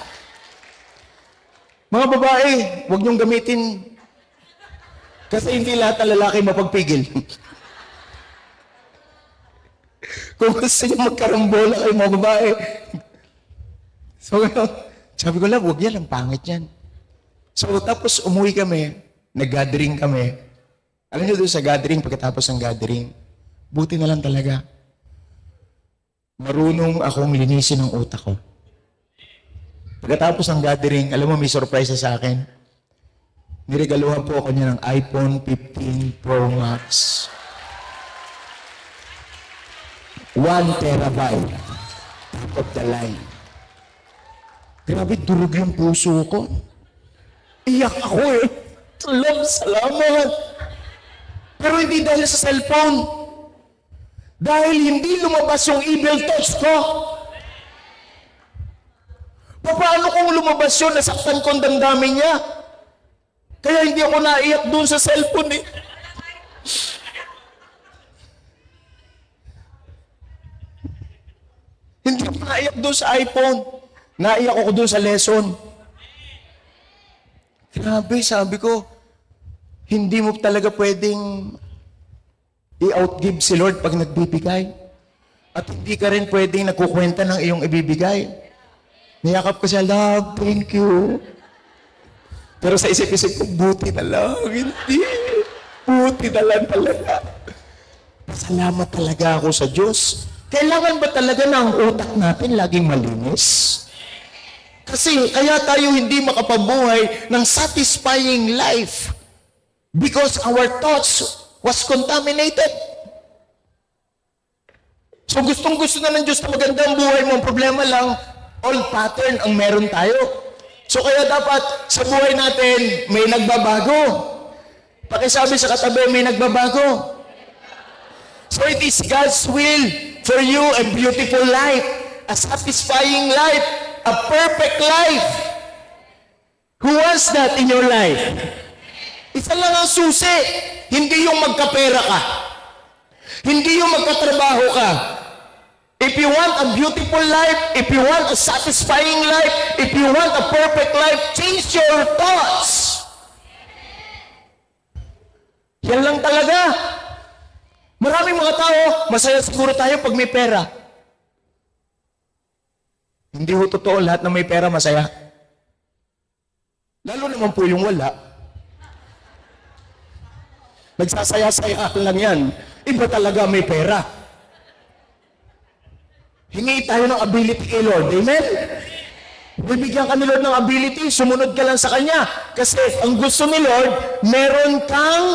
Mga babae, huwag niyong gamitin. Kasi hindi lahat ng lalaki mapagpigil. Kung gusto niyo magkarambola kayo mga babae. So, sabi ko lang, huwag yan, ang pangit yan. So, tapos umuwi kami, nag-gathering kami. Alam niyo doon sa gathering, pagkatapos ng gathering, buti na lang talaga. Marunong akong linisin ang utak ko. Pagkatapos ng gathering, alam mo, may surprise sa akin. Niregaluhan po ako niya ng iPhone 15 Pro Max. 1 terabyte. Top of the line. Grabe, durog yung puso ko. Iyak ako eh. Love, salamat. Pero hindi dahil sa cellphone. Dahil hindi lumabas yung evil thoughts ko. Paano kung lumabas yun, nasaktan ko ang damdamin niya? Kaya hindi ako naiyak doon sa cellphone eh. Hindi ako naiyak doon sa iPhone. Naiyak ako doon sa lesson. Grabe, sabi ko, hindi mo talaga pwedeng i-outgive si Lord pag nagbibigay. At hindi ka rin pwedeng nagkukwenta ng iyong ibibigay. Niyakap ko siya, love, thank you. Pero sa isip-isip ko, buti na lang, hindi. Buti na lang talaga. Pasalamat talaga ako sa Diyos. Kailangan ba talaga na ang utak natin laging malinis? Kasi kaya tayo hindi makapabuhay ng satisfying life. Because our thoughts was contaminated. So gustong-gusto na ng Diyos na magandang buhay mo. Ang problema lang, old pattern ang meron tayo. So kaya dapat sa buhay natin, may nagbabago. Pakisabi sa katabi, may nagbabago. So it is God's will for you a beautiful life, a satisfying life, a perfect life. Who wants that in your life? Isa lang ang susi. Hindi yung magkapera ka. Hindi yung magkatrabaho ka. If you want a beautiful life, if you want a satisfying life, if you want a perfect life, change your thoughts. Yan lang talaga. Maraming mga tao, masaya siguro tayo pag may pera. Hindi ho totoo lahat na may pera masaya. Lalo naman po yung wala. Nagsasaya-saya lang yan. Iba talaga may pera. Hingi tayo ng ability kay Lord. Amen? Bibigyan ka ni Lord ng ability, sumunod ka lang sa Kanya. Kasi ang gusto ni Lord, meron kang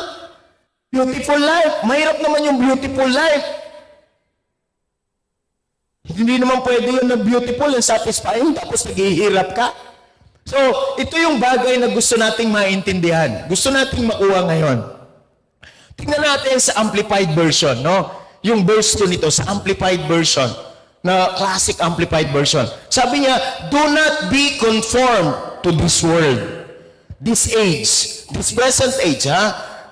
beautiful life. Mahirap naman yung beautiful life. Hindi naman pwede yun na beautiful and satisfying tapos naghihirap ka. So, ito yung bagay na gusto nating maintindihan. Gusto nating makuha ngayon. Tingnan natin sa Amplified Version, no? Yung verse 2 nito sa Amplified Version, na classic Amplified Version. Sabi niya, do not be conformed to this world, this age, this present age,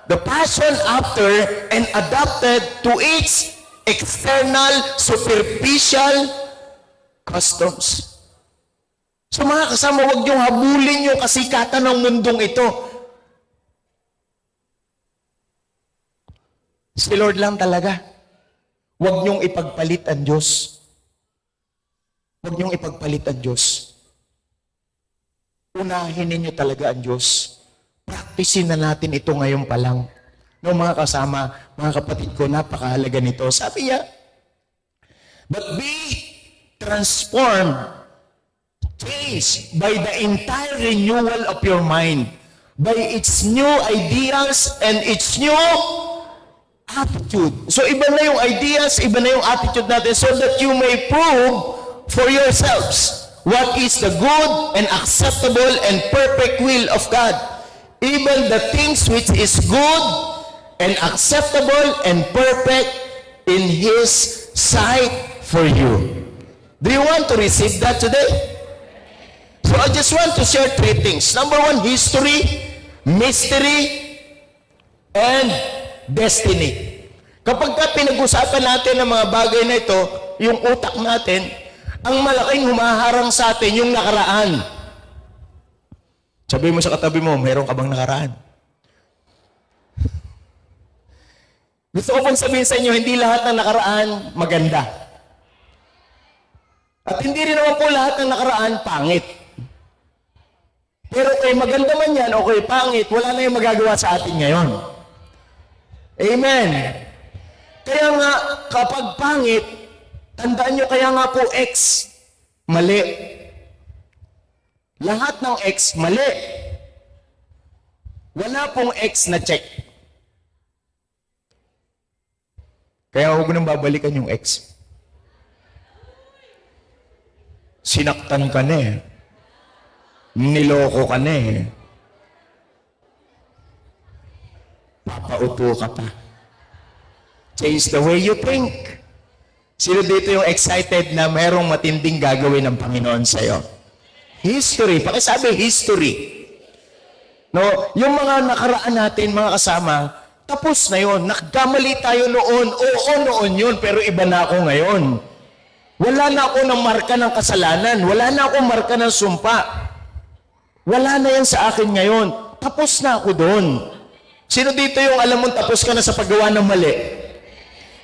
the passion after and adapted to its external, superficial customs. So mga kasama, huwag niyong habulin yung kasikatan ng mundong ito. Si Lord lang talaga. Huwag niyong ipagpalit ang Diyos. Huwag niyong ipagpalit ang Diyos. Unahin ninyo talaga ang Diyos. Practicein na natin ito ngayon pa lang. No, mga kasama, mga kapatid ko, napakahalaga nito. Sabi niya, but be transformed, changed by the entire renewal of your mind, by its new ideas and its new attitude. So iba na yung ideas, iba na yung attitude natin, so that you may prove for yourselves what is the good and acceptable and perfect will of God, even the things which is good and acceptable and perfect in His sight for you. Do you want to receive that today? So I just want to share 3 things. Number 1, history, mystery, and destiny. Kapag pinag-usapan natin ang mga bagay na ito, yung utak natin, ang malaking humaharang sa atin yung nakaraan. Sabi mo sa katabi mo, meron ka bang nakaraan? Gusto ko pong sabihin sa inyo, hindi lahat ng nakaraan maganda. At hindi rin naman po lahat ng nakaraan pangit. Pero kay maganda man yan o kay pangit, wala na yung magagawa sa atin ngayon. Amen. Kaya nga, kapag pangit, tandaan nyo, kaya nga po X, mali. Lahat ng X, mali. Wala pong X na check. Kaya huwag nang babalikan yung X. Sinaktan ka na eh. Niloko ka na eh. Papaupo ka pa. Change the way you think. Sino dito yung excited na merong matinding gagawin ng Panginoon sa'yo? History. Pakisabi, history. No, yung mga nakaraan natin, mga kasama, tapos na yun. Nagkamali tayo noon. Oo, noon yun. Pero iba na ako ngayon. Wala na ako ng marka ng kasalanan. Wala na akong marka ng sumpa. Wala na yan sa akin ngayon. Tapos na ako doon. Sino dito yung alam mo tapos ka na sa paggawa ng mali?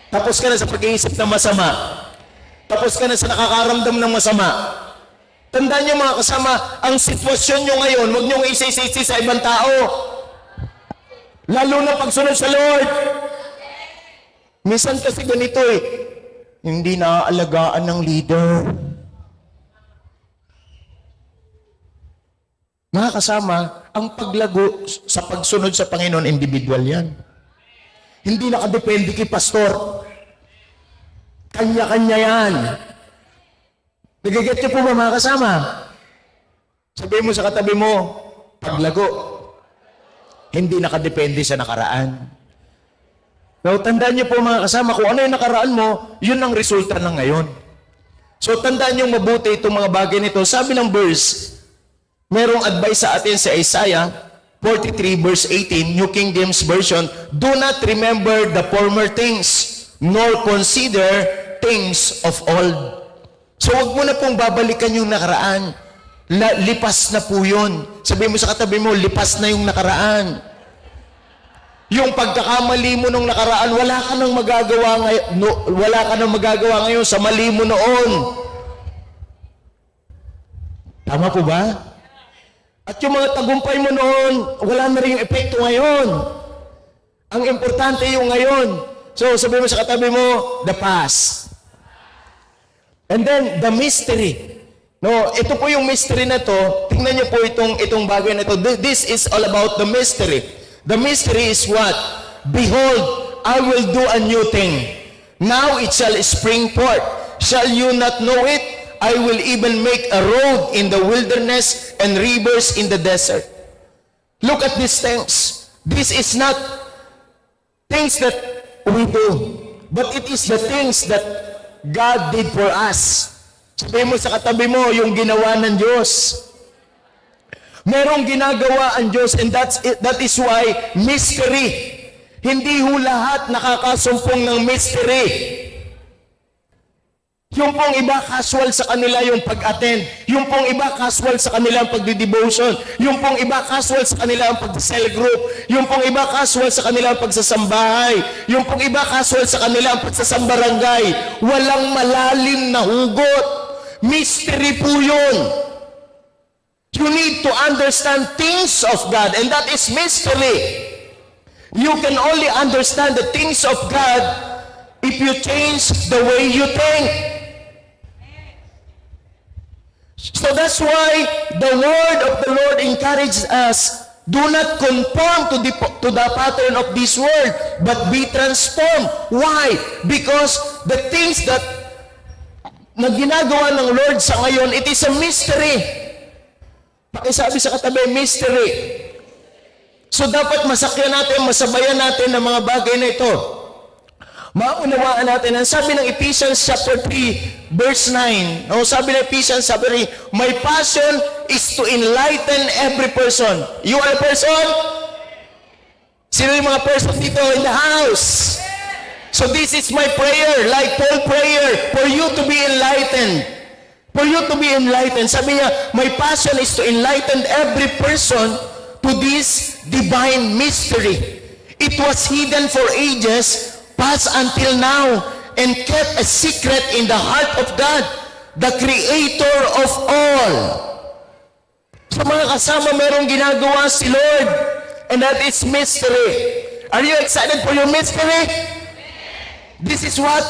Tapos ka na sa pag-iisip ng masama. Tapos ka na sa nakakaramdam ng masama. Tandaan niyo mga kasama, ang sitwasyon nyo ngayon, huwag nyo isisisi sa ibang tao. Lalo na pagsunod sa Lord. Minsan kasi ganito eh, hindi naaalagaan ng leader. Mga kasama, ang paglago sa pagsunod sa Panginoon, individual yan. Hindi nakadepende kay pastor. Kanya-kanya yan. Nagiget niyo po ba mga kasama? Sabihin mo sa katabi mo, paglago, hindi nakadepende sa nakaraan. Now, tandaan niyo po mga kasama, kung ano yung nakaraan mo, yun ang resulta ng ngayon. So, tandaan niyo mabuti itong mga bagay nito. Sabi ng verse, merong advice sa atin sa Isaiah 43 verse 18, New King James Version, do not remember the former things, nor consider things of old. So wag mo na pong babalikan yung nakaraan. Lipas na po yun. Sabihin mo sa katabi mo, lipas na yung nakaraan. Yung pagkakamali mo nung nakaraan, wala ka nang magagawa ngayon, wala ka nang magagawa ngayon sa mali mo noon. Tama po ba? At yung mga tagumpay mo noon, wala na rin yung epekto ngayon. Ang importante yung ngayon. So, sabi mo sa katabi mo, the past. And then, the mystery. No, ito po yung mystery na to. Tingnan niyo po itong bagay na to. This is all about the mystery. The mystery is what? Behold, I will do a new thing. Now it shall spring forth. Shall you not know it? I will even make a road in the wilderness and rivers in the desert. Look at these things. This is not things that we do, but it is the things that God did for us. Sabihin mo sa katabi mo, yung ginawa ng Diyos. Merong ginagawa ang Diyos, and that is why mystery. Hindi ho lahat nakakasumpong ng mystery. Yung pong iba casual sa kanila yung pag-attend. Yung pong iba casual sa kanila ang pagdi-devotion. Yung pong iba casual sa kanila ang pag-cell group. Yung pong iba casual sa kanila ang pagsasambahay. Yung pong iba casual sa kanila ang pagsasambarangay. Walang malalim na hugot. Mystery po yun. You need to understand things of God, and that is mystery. You can only understand the things of God if you change the way you think. So that's why the word of the Lord encourages us, do not conform to the pattern of this world, but be transformed. Why? Because the things that na ginagawa ng Lord sa ngayon, it is a mystery. Pakisabi sa katabi, mystery. So dapat masakyan natin, masabayan natin ang mga bagay na ito. Maunawaan natin. Ang sabi ng Ephesians chapter 3, verse 9. Sabi ng Ephesians chapter 3, my passion is to enlighten every person. You are a person? Sino yung mga person dito in the house? So this is my prayer, like Paul prayer, for you to be enlightened. For you to be enlightened. Sabi niya, my passion is to enlighten every person to this divine mystery. It was hidden for ages, past until now, and kept a secret in the heart of God, the Creator of all. So mga kasama, merong ginagawa si Lord, and that is mystery. Are you excited for your mystery? This is what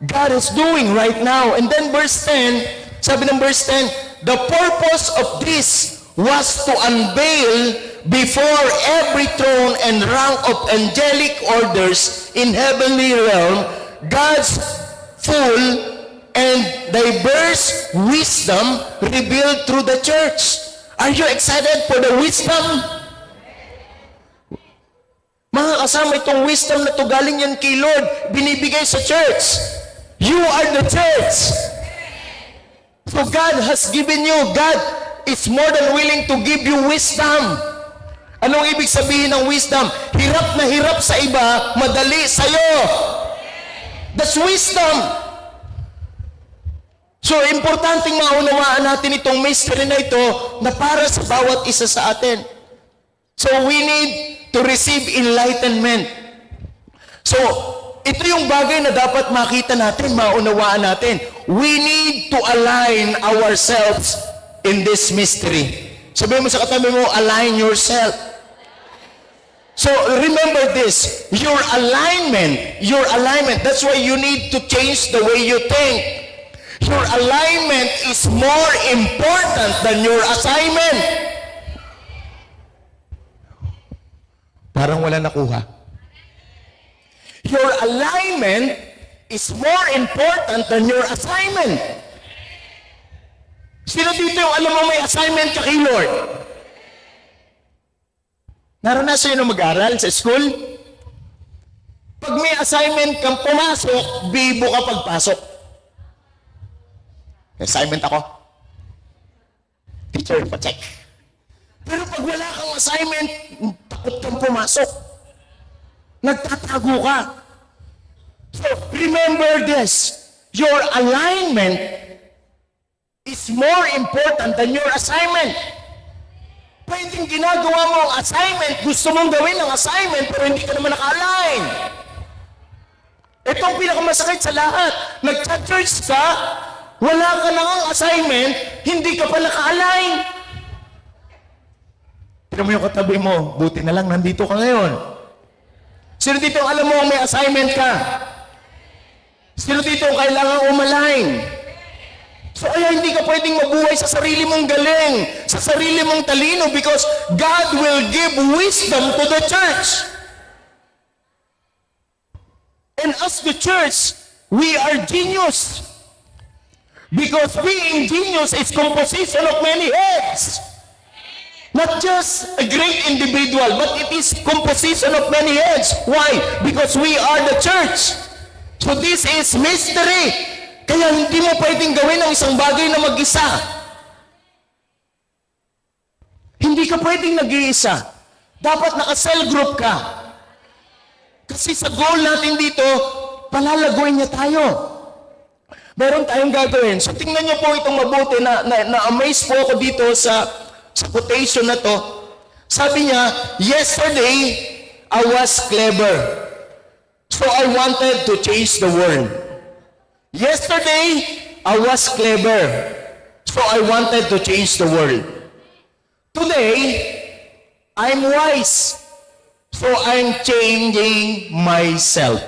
God is doing right now. And then verse 10, sabi ng verse 10, the purpose of this was to unveil before every throne and rank of angelic orders in heavenly realm God's full and diverse wisdom revealed through the church. Are you excited for the wisdom? Mga kasama, itong wisdom na to galing yan kay Lord, binibigay sa church. You are the church. So God has given you, God is more than willing to give you wisdom. Anong ibig sabihin ng wisdom? Hirap na hirap sa iba, madali sa'yo. That's wisdom. So, importanteng maunawaan natin itong mystery na ito na para sa bawat isa sa atin. So, we need to receive enlightenment. So, ito yung bagay na dapat makita natin, maunawaan natin. We need to align ourselves in this mystery. Sabihin mo sa katabi mo, align yourself. So, remember this, your alignment, that's why you need to change the way you think. Your alignment is more important than your assignment. Parang wala nakuha. Your alignment is more important than your assignment. Sino dito yung alam mo may assignment ka kay Lord? Naranasan nyo mag-aral sa school? Pag may assignment kang pumasok, bibo ka pagpasok. Assignment ako. Teacher, pa-check. Pero pag wala kang assignment, takot kang pumasok. Nagtatago ka. So, remember this. Your alignment is more important than your assignment. Pwedeng ginagawa mo ang assignment, gusto mong gawin ang assignment, pero hindi ka naman naka-align. Ito ang pinakamasakit sa lahat. Nag-church ka, wala ka na ang assignment, hindi ka pa naka-align. Tignan mo yung katabi mo, buti na lang nandito ka ngayon. Sino dito ang alam mo may assignment ka? Sino dito ang kailangan umalign? So kaya hindi ka pwedeng mabuhay sa sarili mong galing, sa sarili mong talino, because God will give wisdom to the church. And as the church, we are genius. Because being genius is composition of many heads. Not just a great individual, but it is composition of many heads. Why? Because we are the church. So this is mystery. Kaya hindi mo pwedeng gawin ang isang bagay na mag-isa. Hindi ka pwedeng nag-iisa. Dapat naka-cell group ka. Kasi sa goal natin dito, palalaguin niya tayo. Meron tayong gagawin. So tingnan niyo po itong mabuti na-amaze po ako dito sa quotation na to. Sabi niya, yesterday, I was clever. So I wanted to change the world. Yesterday, I was clever. So I wanted to change the world. Today, I'm wise. So I'm changing myself.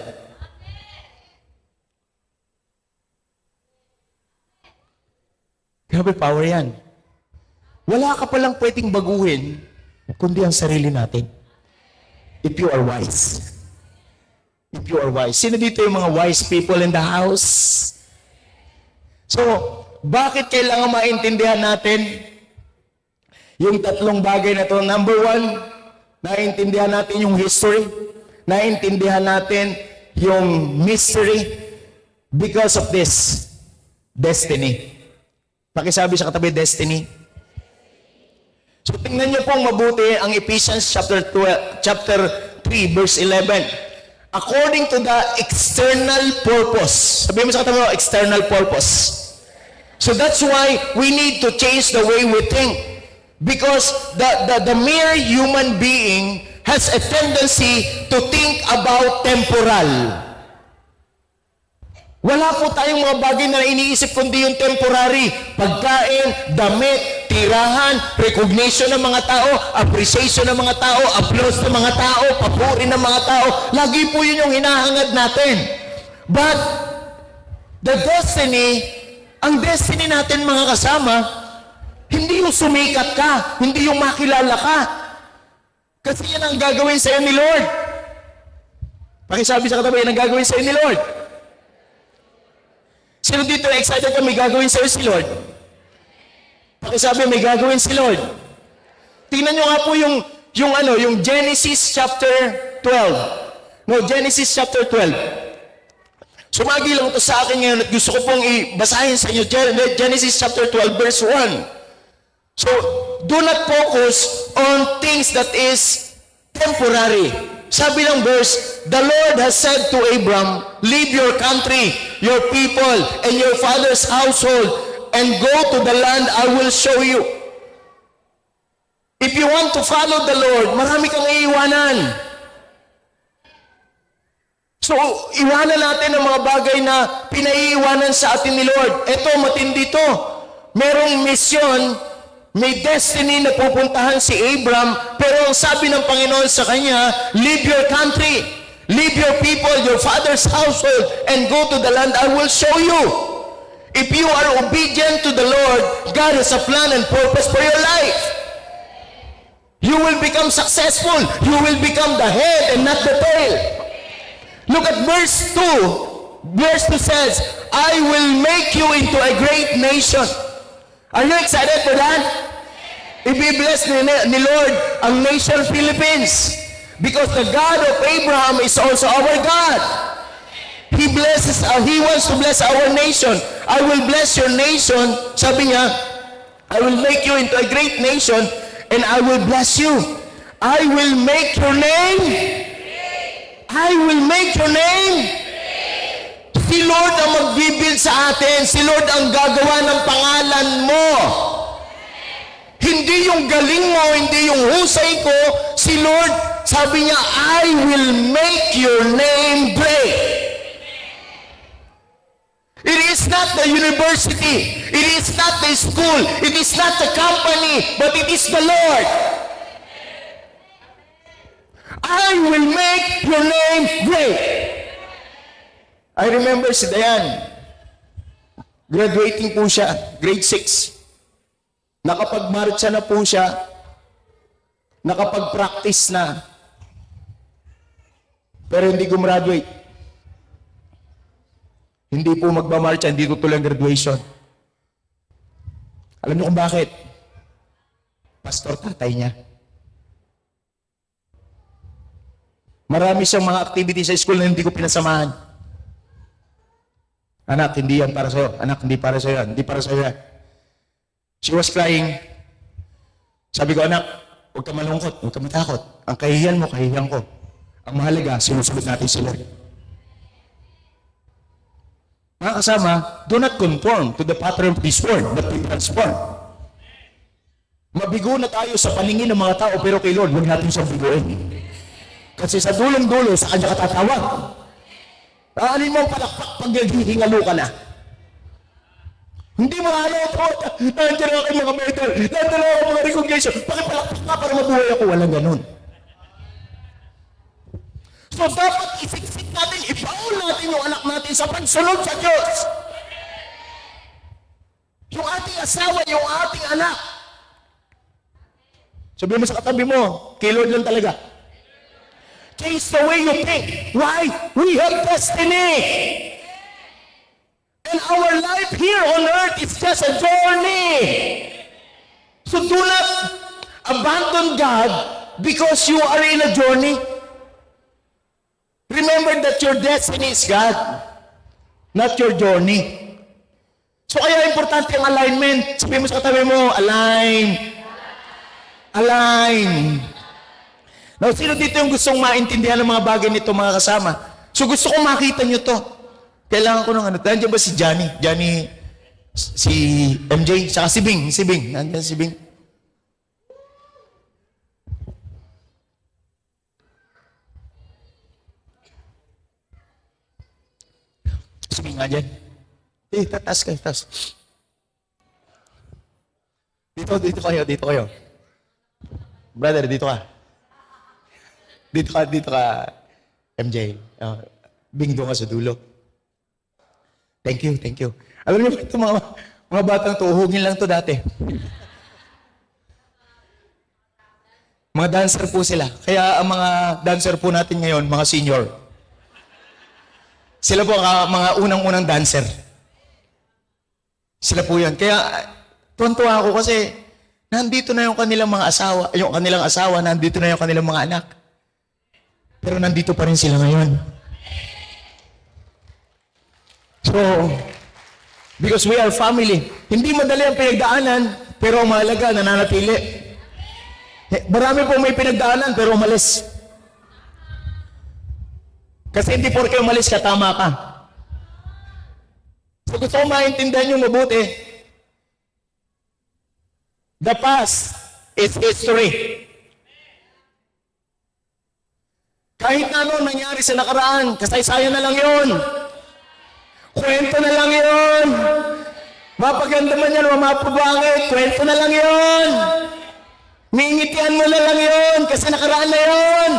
Grabe power yan. Wala ka palang pwedeng baguhin kundi ang sarili natin. If you are wise. If you are wise. Sino dito yung mga wise people in the house? So, bakit kailangan maintindihan natin yung tatlong bagay na to? Number one, naintindihan natin yung history. Naintindihan natin yung mystery. Because of this, destiny. Pakisabi sa katabi, destiny. So tingnan niyo pong mabuti ang Ephesians chapter 3 verse 11. According to the external purpose. Sabihin mo sa katabi mo, external purpose. So that's why we need to change the way we think. Because the mere human being has a tendency to think about temporal. Wala po tayong mga bagay na iniisip kundi yung temporary. Pagkain, damit, tirahan, recognition ng mga tao, appreciation ng mga tao, applause ng mga tao, papuri ng mga tao. Lagi po yun yung hinahangad natin. But, the destiny, ang destiny natin mga kasama, hindi yung sumikat ka, hindi yung makilala ka. Kasi yan ang gagawin sa'yo ni Lord. Pakisabi sa katabi, yan ang gagawin sa'yo ni Lord. Sino dito na excited ka may gagawin sa'yo si Lord? Pakisabi, may gagawin si Lord. Tingnan nyo nga po yung Genesis chapter 12. No, Genesis chapter 12. Sumagi lang ito sa akin ngayon at gusto ko pong ibasahin sa inyo. Genesis chapter 12 verse 1. So, do not focus on things that is temporary. Sabi ng verse, the Lord has said to Abram, leave your country, your people, and your father's household, and go to the land I will show you. If you want to follow the Lord, marami kang iiwanan. So, iwanan natin ang mga bagay na pinaiiwanan sa atin ni Lord. Ito, matindi to. Merong misyon, may destiny na pupuntahan si Abram, pero ang sabi ng Panginoon sa kanya, leave your country, leave your people, your father's household, and go to the land I will show you. If you are obedient to the Lord, God has a plan and purpose for your life. You will become successful. You will become the head and not the tail. Look at verse 2. Verse 2 says, I will make you into a great nation. Are you excited for that? I-bless ni Lord ang nation Philippines. Because the God of Abraham is also our God. He wants to bless our nation. I will bless your nation. Sabi niya, I will make you into a great nation and I will bless you. I will make your name. I will make your name. Si Lord ang magbibuild sa atin. Si Lord ang gagawa ng pangalan mo. Hindi yung galing mo, hindi yung husay ko. Si Lord, sabi niya, I will make your name great. It is not the university. It is not the school. It is not the company. But it is the Lord. I will make your name great. I remember si Dayan. Graduating po siya, grade 6. Nakapag-marcha na po siya. Nakapag-practice na. Pero hindi gumraduate. Hindi po magmamarcha, hindi tutuloy ang graduation. Alam niyo kung bakit? pastor tatay niya. Marami siyang mga activity sa school na hindi ko pinasamahan. Anak, hindi yan para sa'yo. Anak, hindi para sa'yo yan. Hindi para sa'yo yan. She was crying. Sabi ko, anak, huwag ka malungkot, huwag ka matakot. Ang kahihiyan mo, kahihiyan ko. Ang mahalaga, sinusunod natin si Lord. Mga kasama, do not conform to the pattern of this world, but be transformed. Mabigo na tayo sa paningin ng mga tao, pero kay Lord, huwag natin siyang biguin. Kasi sa dulong-dulo, sa kanya katatawag. Aanin mo ang palakpak pag naghihingalo ka na. Hindi mo ito, nandiyan ako kay mga medal, nandiyan ako mga recognition, pakipalakpak ka para mabuhay ako, walang ganun. So dapat isiksik natin, ipaul natin yung anak natin sa pagsunod sa Diyos. Yung ating asawa, yung ating anak. Sabihin mo sa katabi mo, kay Lord lang talaga. Change the way you think. Why? We have destiny. And our life here on earth is just a journey. So do not abandon God because you are in a journey. Remember that your destiny is God, not your journey. So kaya importante ang alignment. Sabihin mo sa katabi mo, align. Align. Now, sino dito yung gustong maintindihan ng mga bagay nito, mga kasama? So gusto kong makita nyo to. Kailangan ko ng ano. Nandiyan ba si Johnny? Johnny, si MJ, saka si Bing. Si Bing. Nandiyan si Bing. Si Bing nga dyan. Tatas kayo, tatas. Dito kayo. Brother, dito ka. Dito ka, MJ. Bing doon ka sa dulo. Thank you. Alam niyo ba ito mga batang to, uhugin lang to dati. Mga dancer po sila. Kaya ang mga dancer po natin ngayon, mga senior. Sila po ang mga unang-unang dancer. Sila po yan. Kaya tuwan-tuwa ako kasi nandito na yung kanilang mga asawa, nandito na yung kanilang mga anak. Pero nandito pa rin sila ngayon. So, because we are family, hindi madali ang pinagdaanan, pero mahalaga, nananatili. Marami po may pinagdaanan, pero umalis. Kasi hindi porke umalis ka, tama ka. So gusto ko maintindihan nyo mabuti. The past is history. Kahit na ano nangyari sa nakaraan, kasaysayan na lang yun. Kwento na lang yun. Mapaganda man yan o mapabangit, kwento na lang yun. Mingitian mo na lang yun, kasi nakaraan na yun.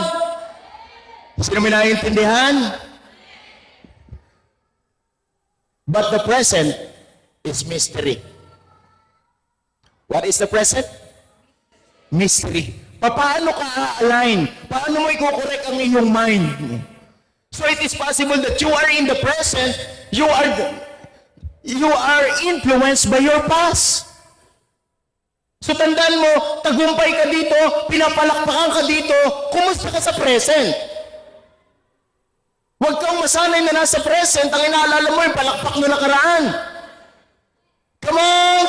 Sino may naiintindihan? But the present is mystery. What is the present? Mystery. Paano ka a-align? Paano mo i-correct ang iyong mind? So it is possible that you are in the present, you are influenced by your past. So tandaan mo, tagumpay ka dito, pinapalakpakan ka dito, kumusta ka sa present? Huwag kang masanay na nasa present, ang inaalala mo yung palakpak no nakaraan. Come on!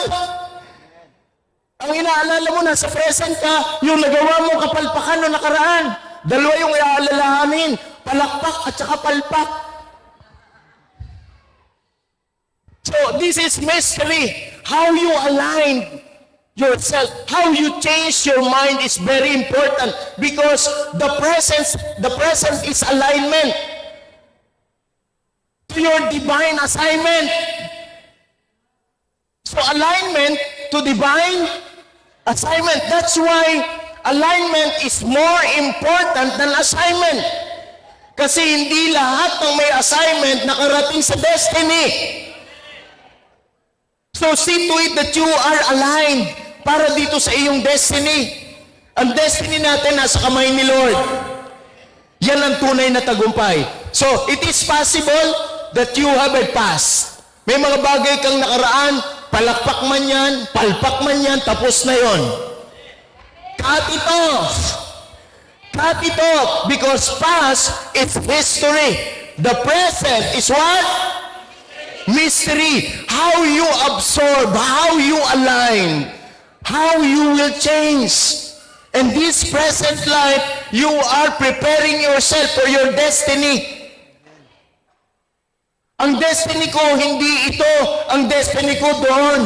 Ang inaalala mo, nasa present ka, yung nagawa mo kapalpakan no nakaraan. Dalawa yung iaalalahanin, palakpak at saka palpak. So, this is mystery. How you align yourself, how you change your mind is very important because the present is alignment to your divine assignment. So, alignment to divine assignment. That's why alignment is more important than assignment. Kasi hindi lahat ng may assignment nakarating sa destiny. So see to it that you are aligned para dito sa iyong destiny. Ang destiny natin nasa kamay ni Lord. Yan ang tunay na tagumpay. So it is possible that you have a past. May mga bagay kang nakaraan, palakpak man yan, palpak man yan, tapos na yon. Cut it off. Cut it off. Because past is history. The present is what? Mystery. How you absorb, how you align, how you will change. And this present life, you are preparing yourself for your destiny. Ang destiny ko, hindi ito. Ang destiny ko doon.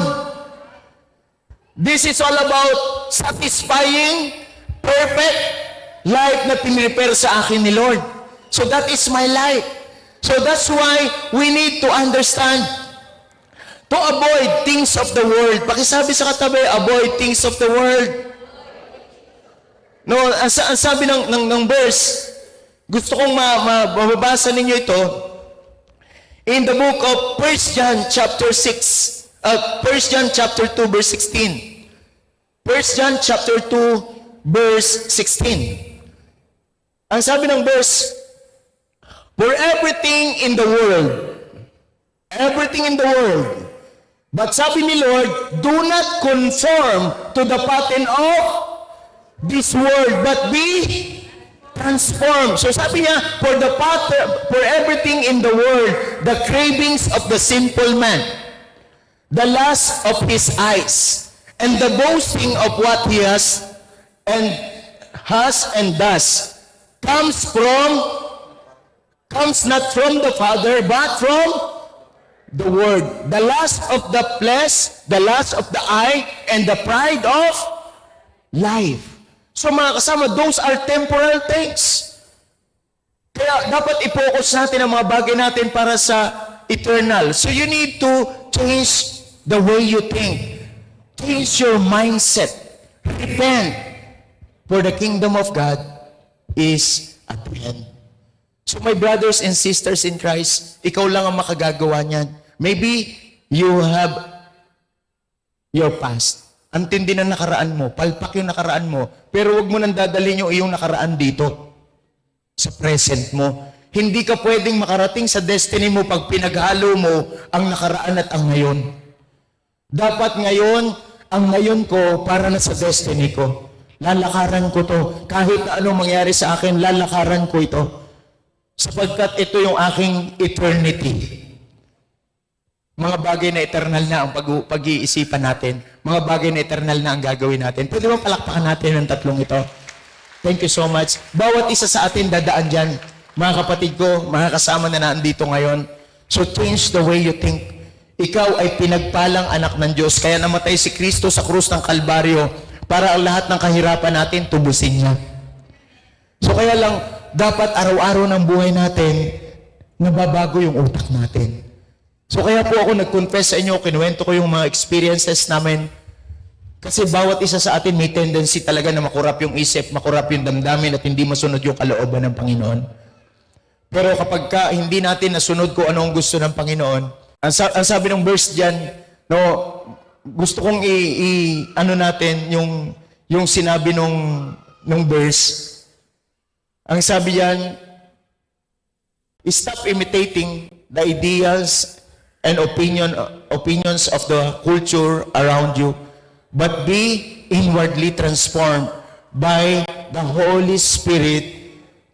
This is all about satisfying, perfect life na pinrepare sa akin ni Lord. So that is my life. So that's why we need to understand to avoid things of the world. Pakisabi sa katabi, avoid things of the world. No, ang sabi ng verse, gusto kong mababasa ninyo ito. In the book of 1 John chapter 6, 1 John chapter 2 verse 16. 1 John chapter 2 verse 16. Ang sabi ng verse, for everything in the world, but sabi ni Lord, do not conform to the pattern of this world, but be transformed. So sabi niya, for everything in the world, the cravings of the simple man, the lust of his eyes, and the boasting of what he has and does, comes not from the Father, but from the world. The lust of the flesh, the lust of the eye, and the pride of life. So mga kasama, those are temporal things. Kaya dapat i-focus natin ang mga bagay natin para sa eternal. So you need to change the way you think. Change your mindset. Repent. For the kingdom of God is at hand. So my brothers and sisters in Christ, ikaw lang ang makagagawa niyan. Maybe you have your past. Ang tindi na nakaraan mo, palpak yung nakaraan mo, pero wag mo nang dadalhin yung iyong nakaraan dito, sa present mo. Hindi ka pwedeng makarating sa destiny mo pag pinaghalo mo ang nakaraan at ang ngayon. Dapat ngayon, ang ngayon ko para na sa destiny ko. Lalakaran ko to. Kahit anong mangyari sa akin, lalakaran ko ito. Sapagkat ito yung aking eternity. Mga bagay na eternal na ang pag-iisipan natin. Mga bagay na eternal na ang gagawin natin. Pwede ba palakpakan natin ang tatlong ito? Thank you so much. Bawat isa sa atin dadaan dyan. Mga kapatid ko, mga kasama na nandito ngayon. So change the way you think. Ikaw ay pinagpalang anak ng Diyos. Kaya namatay si Kristo sa krus ng Kalbaryo para ang lahat ng kahirapan natin tubusin niya. So kaya lang, dapat araw-araw ng buhay natin, nababago yung utak natin. So kaya po ako nag-confess sa inyo, kinuwento ko yung mga experiences namin. Kasi bawat isa sa atin may tendency talaga na makurap yung isip, makurap yung damdamin at hindi masunod yung kalooban ng Panginoon. Pero kapag hindi natin nasunod kung anong gusto ng Panginoon, ang sabi ng verse dyan, no, gusto kong ano natin yung sinabi nung verse. Ang sabi dyan, stop imitating the ideals and opinions of the culture around you, but be inwardly transformed by the Holy Spirit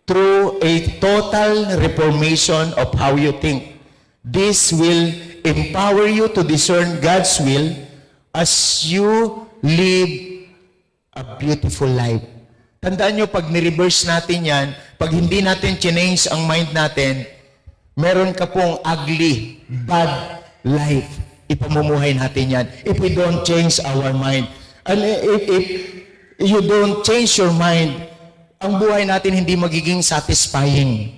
through a total reformation of how you think. This will empower you to discern God's will as you live a beautiful life. Tandaan nyo, pag ni-reverse natin yan, pag hindi natin change ang mind natin, meron ka pong ugly, bad life. Ipamumuhay natin yan. If we don't change our mind. And if you don't change your mind, ang buhay natin hindi magiging satisfying.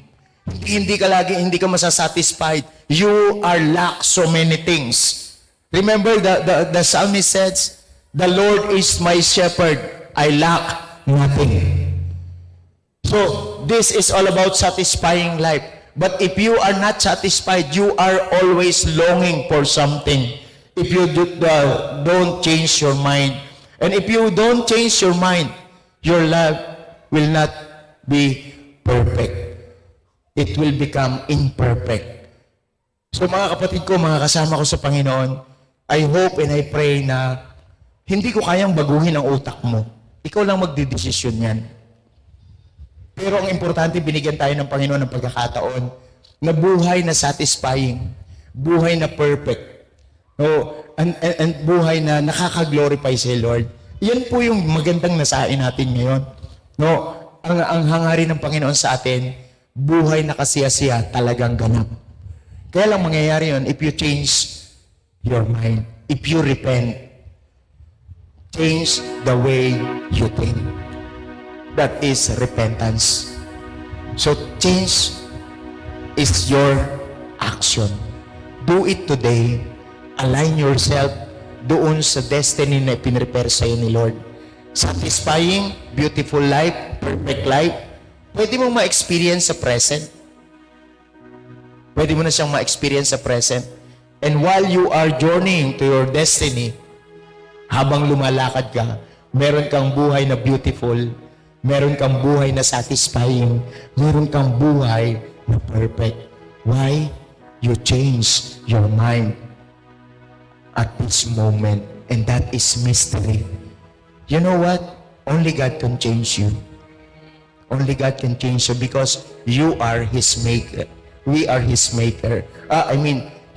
Hindi ka masasatisfied. You are lack so many things. Remember the psalmist says, the Lord is my shepherd. I lack nothing. So, this is all about satisfying life. But if you are not satisfied, you are always longing for something. If you don't change your mind. And if you don't change your mind, your life will not be perfect. It will become imperfect. So mga kapatid ko, mga kasama ko sa Panginoon, I hope and I pray na hindi ko kayang baguhin ang utak mo. Ikaw lang magdidesisyon yan. Pero ang importante, binigyan tayo ng Panginoon ng pagkakataon na buhay na satisfying, buhay na perfect, no? And buhay na nakaka-glorify si Lord. Yan po yung magandang nasain natin ngayon. No? Ang hangarin ng Panginoon sa atin, buhay na kasiyasiya, talagang ganap. Kaya lang mangyayari yun if you change your mind, if you repent, change the way you think. That is repentance. So change is your action. Do it today. Align yourself doon sa destiny na pinrepare sa'yo ni Lord. Satisfying, beautiful life, perfect life. Pwede mong ma-experience sa present. Pwede mo na siyang ma-experience sa present. And while you are journeying to your destiny, habang lumalakad ka, meron kang buhay na beautiful, meron kang buhay na satisfying, meron kang buhay na perfect. Why? You change your mind at this moment, and that is mystery. You know what? Only God can change you. Only God can change you because you are His maker. We are His maker.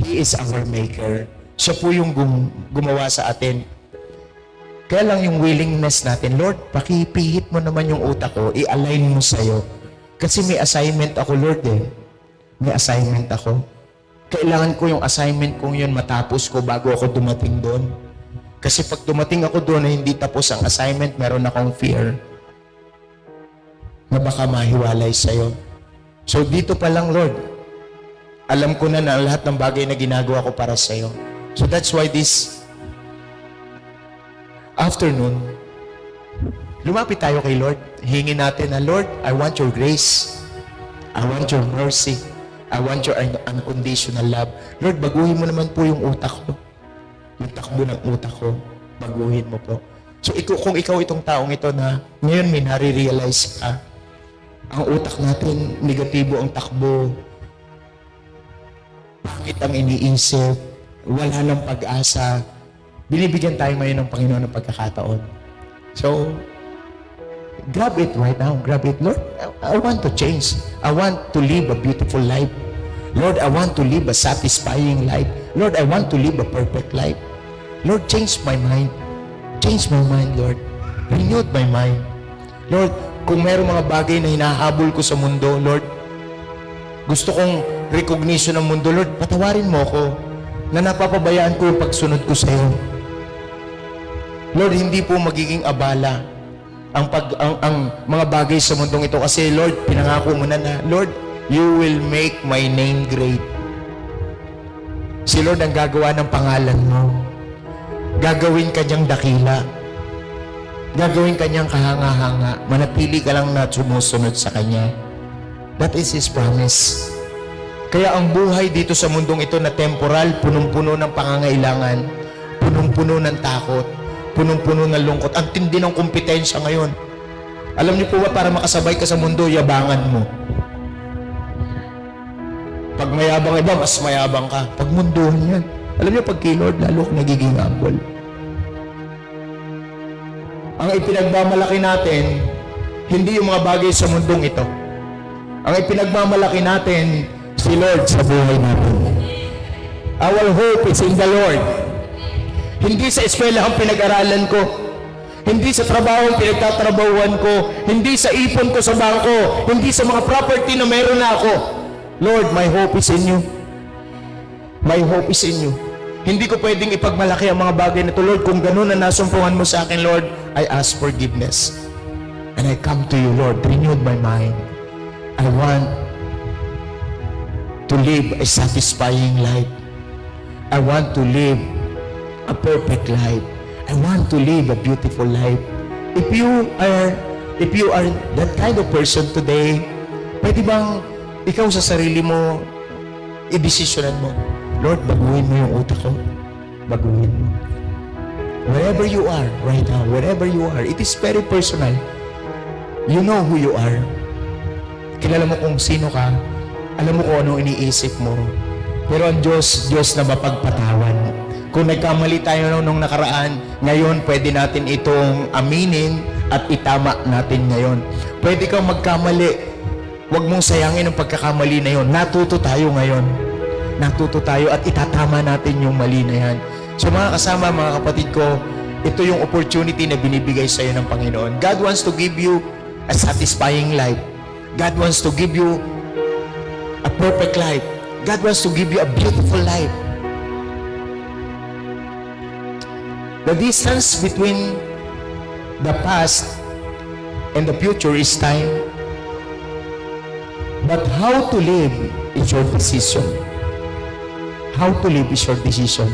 He is our maker. Siya po yung gumawa sa atin. Kaya lang yung willingness natin, Lord, pakipihit mo naman yung utak ko, i-align mo sa'yo. Kasi may assignment ako, Lord eh. May assignment ako. Kailangan ko yung assignment kong yun matapos ko bago ako dumating doon. Kasi pag dumating ako doon na hindi tapos ang assignment, meron akong fear na baka mahiwalay sa'yo. So dito pa lang, Lord, alam ko na lahat ng bagay na ginagawa ko para sa'yo. So that's why this afternoon, lumapit tayo kay Lord. Hingin natin na, Lord, I want your grace. I want your mercy. I want your unconditional love. Lord, baguhin mo naman po yung utak ko. Yung takbo ng utak ko, baguhin mo po. So kung ikaw itong taong ito na ngayon may nare-realize ka, ang utak natin, negatibo ang takbo, bakit ang iniisip, wala ng pag-asa, binibigyan tayo ngayon ng Panginoon ng pagkakataon. So, grab it right now. Grab it. Lord, I want to change. I want to live a beautiful life. Lord, I want to live a satisfying life. Lord, I want to live a perfect life. Lord, change my mind. Change my mind, Lord. Renew my mind. Lord, kung mayroong mga bagay na hinahabol ko sa mundo, Lord, gusto kong recognition ng mundo, Lord, patawarin mo ako na napapabayaan ko yung pagsunod ko sa iyo. Lord, hindi po magiging abala ang mga bagay sa mundong ito kasi, Lord, pinangako mo na, Lord, you will make my name great. Si Lord ang gagawa ng pangalan mo. Gagawin kanyang dakila. Gagawin kanyang kahanga-hanga. Manatili ka lang na sumusunod sa kanya. That is His promise. Kaya ang buhay dito sa mundong ito na temporal, punong-puno ng pangangailangan, punong-puno ng takot, punong-puno ng lungkot. Ang tindi ng kompetensya ngayon. Alam niyo po ba, para makasabay ka sa mundo, yabangan mo. Pag mayabang iba, mas mayabang ka. Pag mundohan yan. Alam niyo, pag kay Lord, lalo kang nagiging humble. Ang ipinagmamalaki natin, hindi yung mga bagay sa mundong ito. Ang ipinagmamalaki natin, si Lord sa buhay natin. Our hope is in the Lord. Hindi sa eskwela ang pinag-aralan ko. Hindi sa trabaho ang pinagtatrabahuan ko. Hindi sa ipon ko sa bangko. Hindi sa mga property na meron na ako. Lord, my hope is in you. My hope is in you. Hindi ko pwedeng ipagmalaki ang mga bagay na ito, Lord. Kung ganun na nasumpungan mo sa akin, Lord, I ask forgiveness. And I come to you, Lord, renewed my mind. I want to live a satisfying life. I want to live a perfect life. I want to live a beautiful life. If you are that kind of person today, pwede bang ikaw sa sarili mo, i-desisyonan mo, Lord, baguhin mo yung utak ko. Baguhin mo. Wherever you are right now, wherever you are, it is very personal. You know who you are. Kilala mo kung sino ka. Alam mo kung ano iniisip mo. Pero ang Diyos na mapagpatawan. Kung nagkamali tayo nung nakaraan, ngayon pwede natin itong aminin at itama natin ngayon. Pwede kang magkamali. Huwag mong sayangin ang pagkakamali na yon. Natuto tayo ngayon. Natuto tayo at itatama natin yung mali na yan. So mga kasama, mga kapatid ko, ito yung opportunity na binibigay sa iyo ng Panginoon. God wants to give you a satisfying life. God wants to give you a perfect life. God wants to give you a beautiful life. The distance between the past and the future is time. But how to live is your decision. How to live is your decision.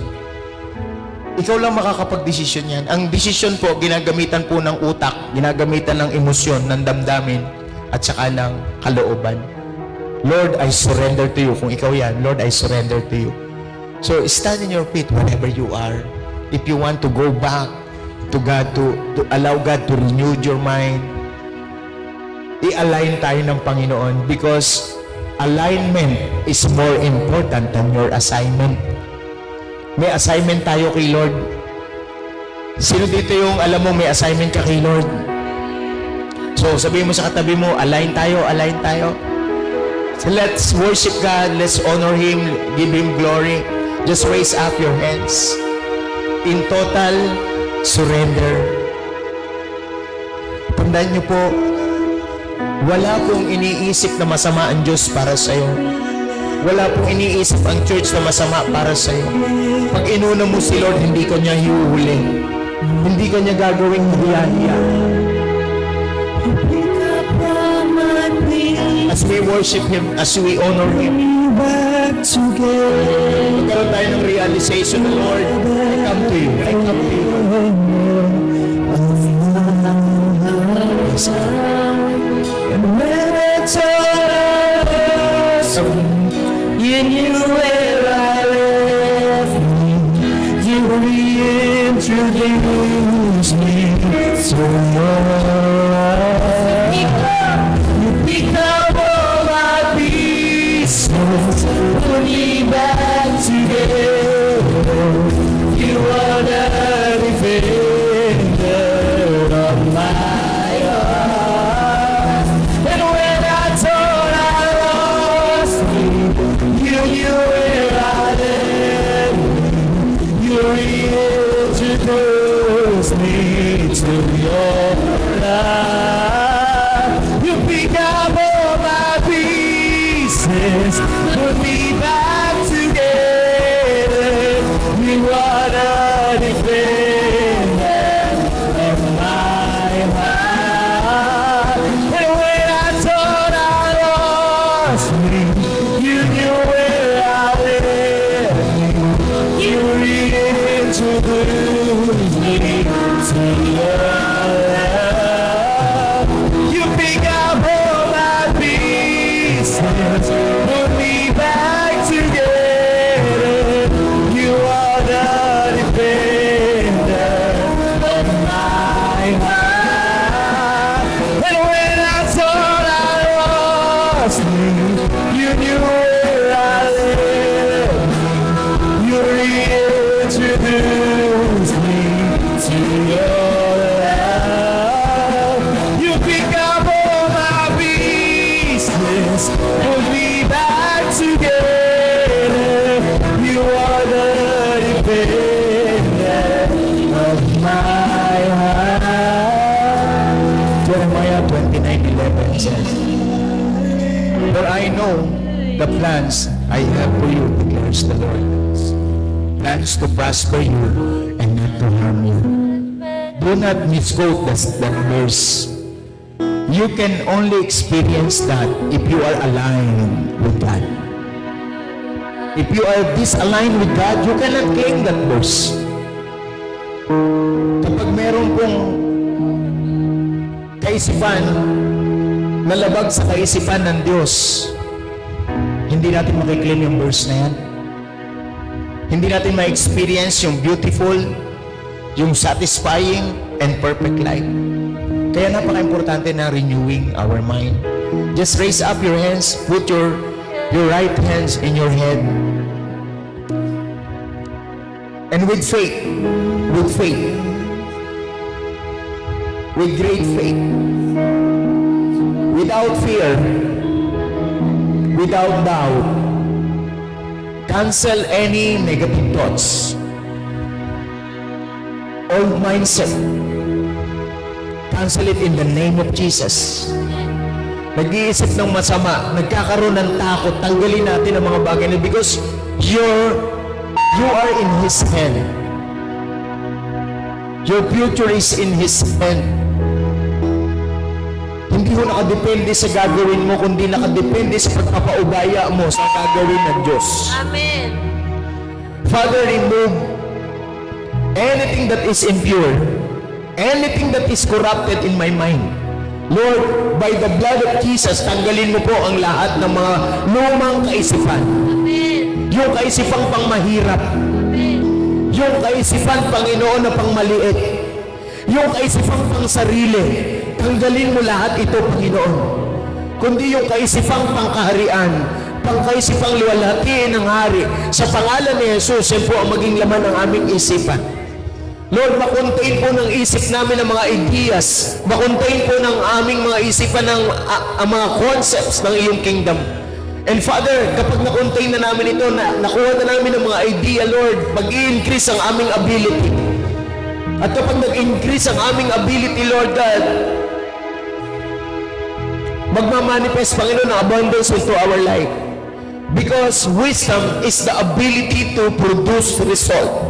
Ikaw lang makakapag-desisyon yan. Ang desisyon po, ginagamitan po ng utak, ginagamitan ng emosyon, ng damdamin, at saka ng kalooban. Lord, I surrender to you. Kung ikaw yan, Lord, I surrender to you. So, stand in your feet wherever you are. If you want to go back to God, to allow God to renew your mind, i-align tayo ng Panginoon because alignment is more important than your assignment. May assignment tayo kay Lord. Sino dito yung alam mo may assignment ka kay Lord? So, sabihin mo sa katabi mo, align tayo, align tayo. So, let's worship God, let's honor Him, give Him glory. Just raise up your hands. In total surrender. Tandaan niyo po, wala pong iniisip na masama ang Diyos para sa iyo. Wala pong iniisip ang church na masama para sa iyo. Pag inuna mo si Lord, hindi ka niya hiuhuli. Hindi ka niya gagawing hiya-hiya. As we worship Him, as we honor Him, magkaroon tayo ng realization na, Lord, I come to you. I come to you.
And when it's all you knew where I live. You reintroduced me to more. You become all my pieces, put me back together. You are the defender of my heart. And when I thought I lost you, you knew where I lived. You reintroduced me to your love. You pick up all my pieces, put me back together. You are the defender of my heart. And when I thought I lost me, you knew where I lived. You reintroduced me to your love. You pick up all my pieces, put me back together. You are the defender of my heart. And when I thought I lost me, you knew where I lived. You reintroduced me to your love. You pick up all my pieces, put me back together. You are the defender of my heart.
Jeremiah 29:11 says, For I know the plans I have for you, declares the Lord. Plans to prosper you and not to harm you. Do not misquote that verse. You can only experience that if you are aligned with God. If you are disaligned with God, you cannot claim that verse. Kapag meron pong kaisipan na labag sa kaisipan ng Diyos, hindi natin makiklaim yung verse na yan. Hindi natin ma-experience yung beautiful, yung satisfying, and perfect life. Kaya napaka-importante na renewing our mind. Just raise up your hands, put your right hands in your head. And with faith, with great faith, without fear, without doubt. Cancel any negative thoughts, old mindset. Cancel it in the name of Jesus. Nag-iisip ng masama, nagkakaroon ng takot, tanggalin natin ang mga bagay na because you are in His hand. Your future is in His hand. Hindi ho nakadepende sa gagawin mo, kundi nakadepende sa pagpapaubaya mo sa gagawin ng Diyos.
Amen.
Father, remove anything that is impure, anything that is corrupted in my mind. Lord, by the blood of Jesus, tanggalin mo po ang lahat ng mga lumang kaisipan.
Amen.
Yung kaisipang pangmahirap,
Amen.
yung kaisipan, Panginoon, na pangmaliit, yung kaisipang pangsarili, tanggalin mo lahat ito, Panginoon. Kundi yung kaisipang pangkaharian, pangkaisipang luwalhatiin ng hari, sa pangalan ni Jesus, yan po ang maging laman ng aming isipan. Lord, makontain po ng isip namin ang mga ideas, makontain po ng aming mga isipan ng mga concepts ng iyong kingdom. And Father, kapag nakontain na namin ito, nakuha na namin ang mga idea, Lord, mag-i-increase ang aming ability. At kapag nag-increase ang aming ability, Lord God, magmamanifest, Panginoon, ang abundance into our life. Because wisdom is the ability to produce result.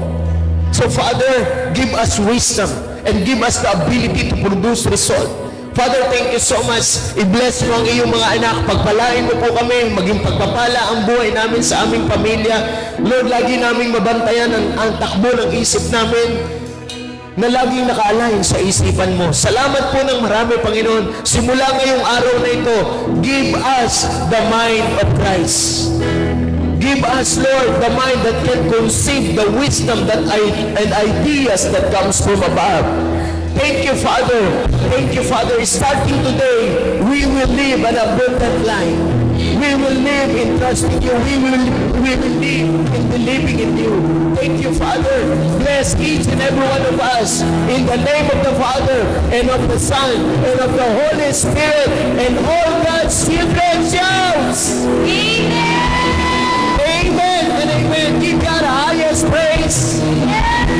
So Father, give us wisdom and give us the ability to produce result. Father, thank you so much. I-bless mo ang iyong mga anak. Pagpalain mo po kami. Maging pagpapala ang buhay namin sa aming pamilya. Lord, lagi naming mabantayan ang takbo ng isip namin na laging naka-align sa isipan mo. Salamat po ng marami, Panginoon. Simula ngayong araw na ito, give us the mind of Christ. Give us, Lord, the mind that can conceive the wisdom and ideas that comes from above. Thank you, Father. Thank you, Father. Starting today, we will live an abundant life. We will live in trusting you. We will live in believing in you. Thank you, Father. Bless each and every one of us in the name of the Father and of the Son and of the Holy Spirit, and all God's children shouts. Amen and amen. Give God the highest praise.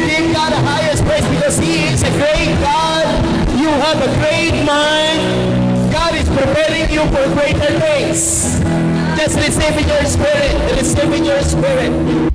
Give God the highest praise because He is a great God. You have a great mind. God is preparing you for greater things. Just receive in your spirit. Receive in your spirit.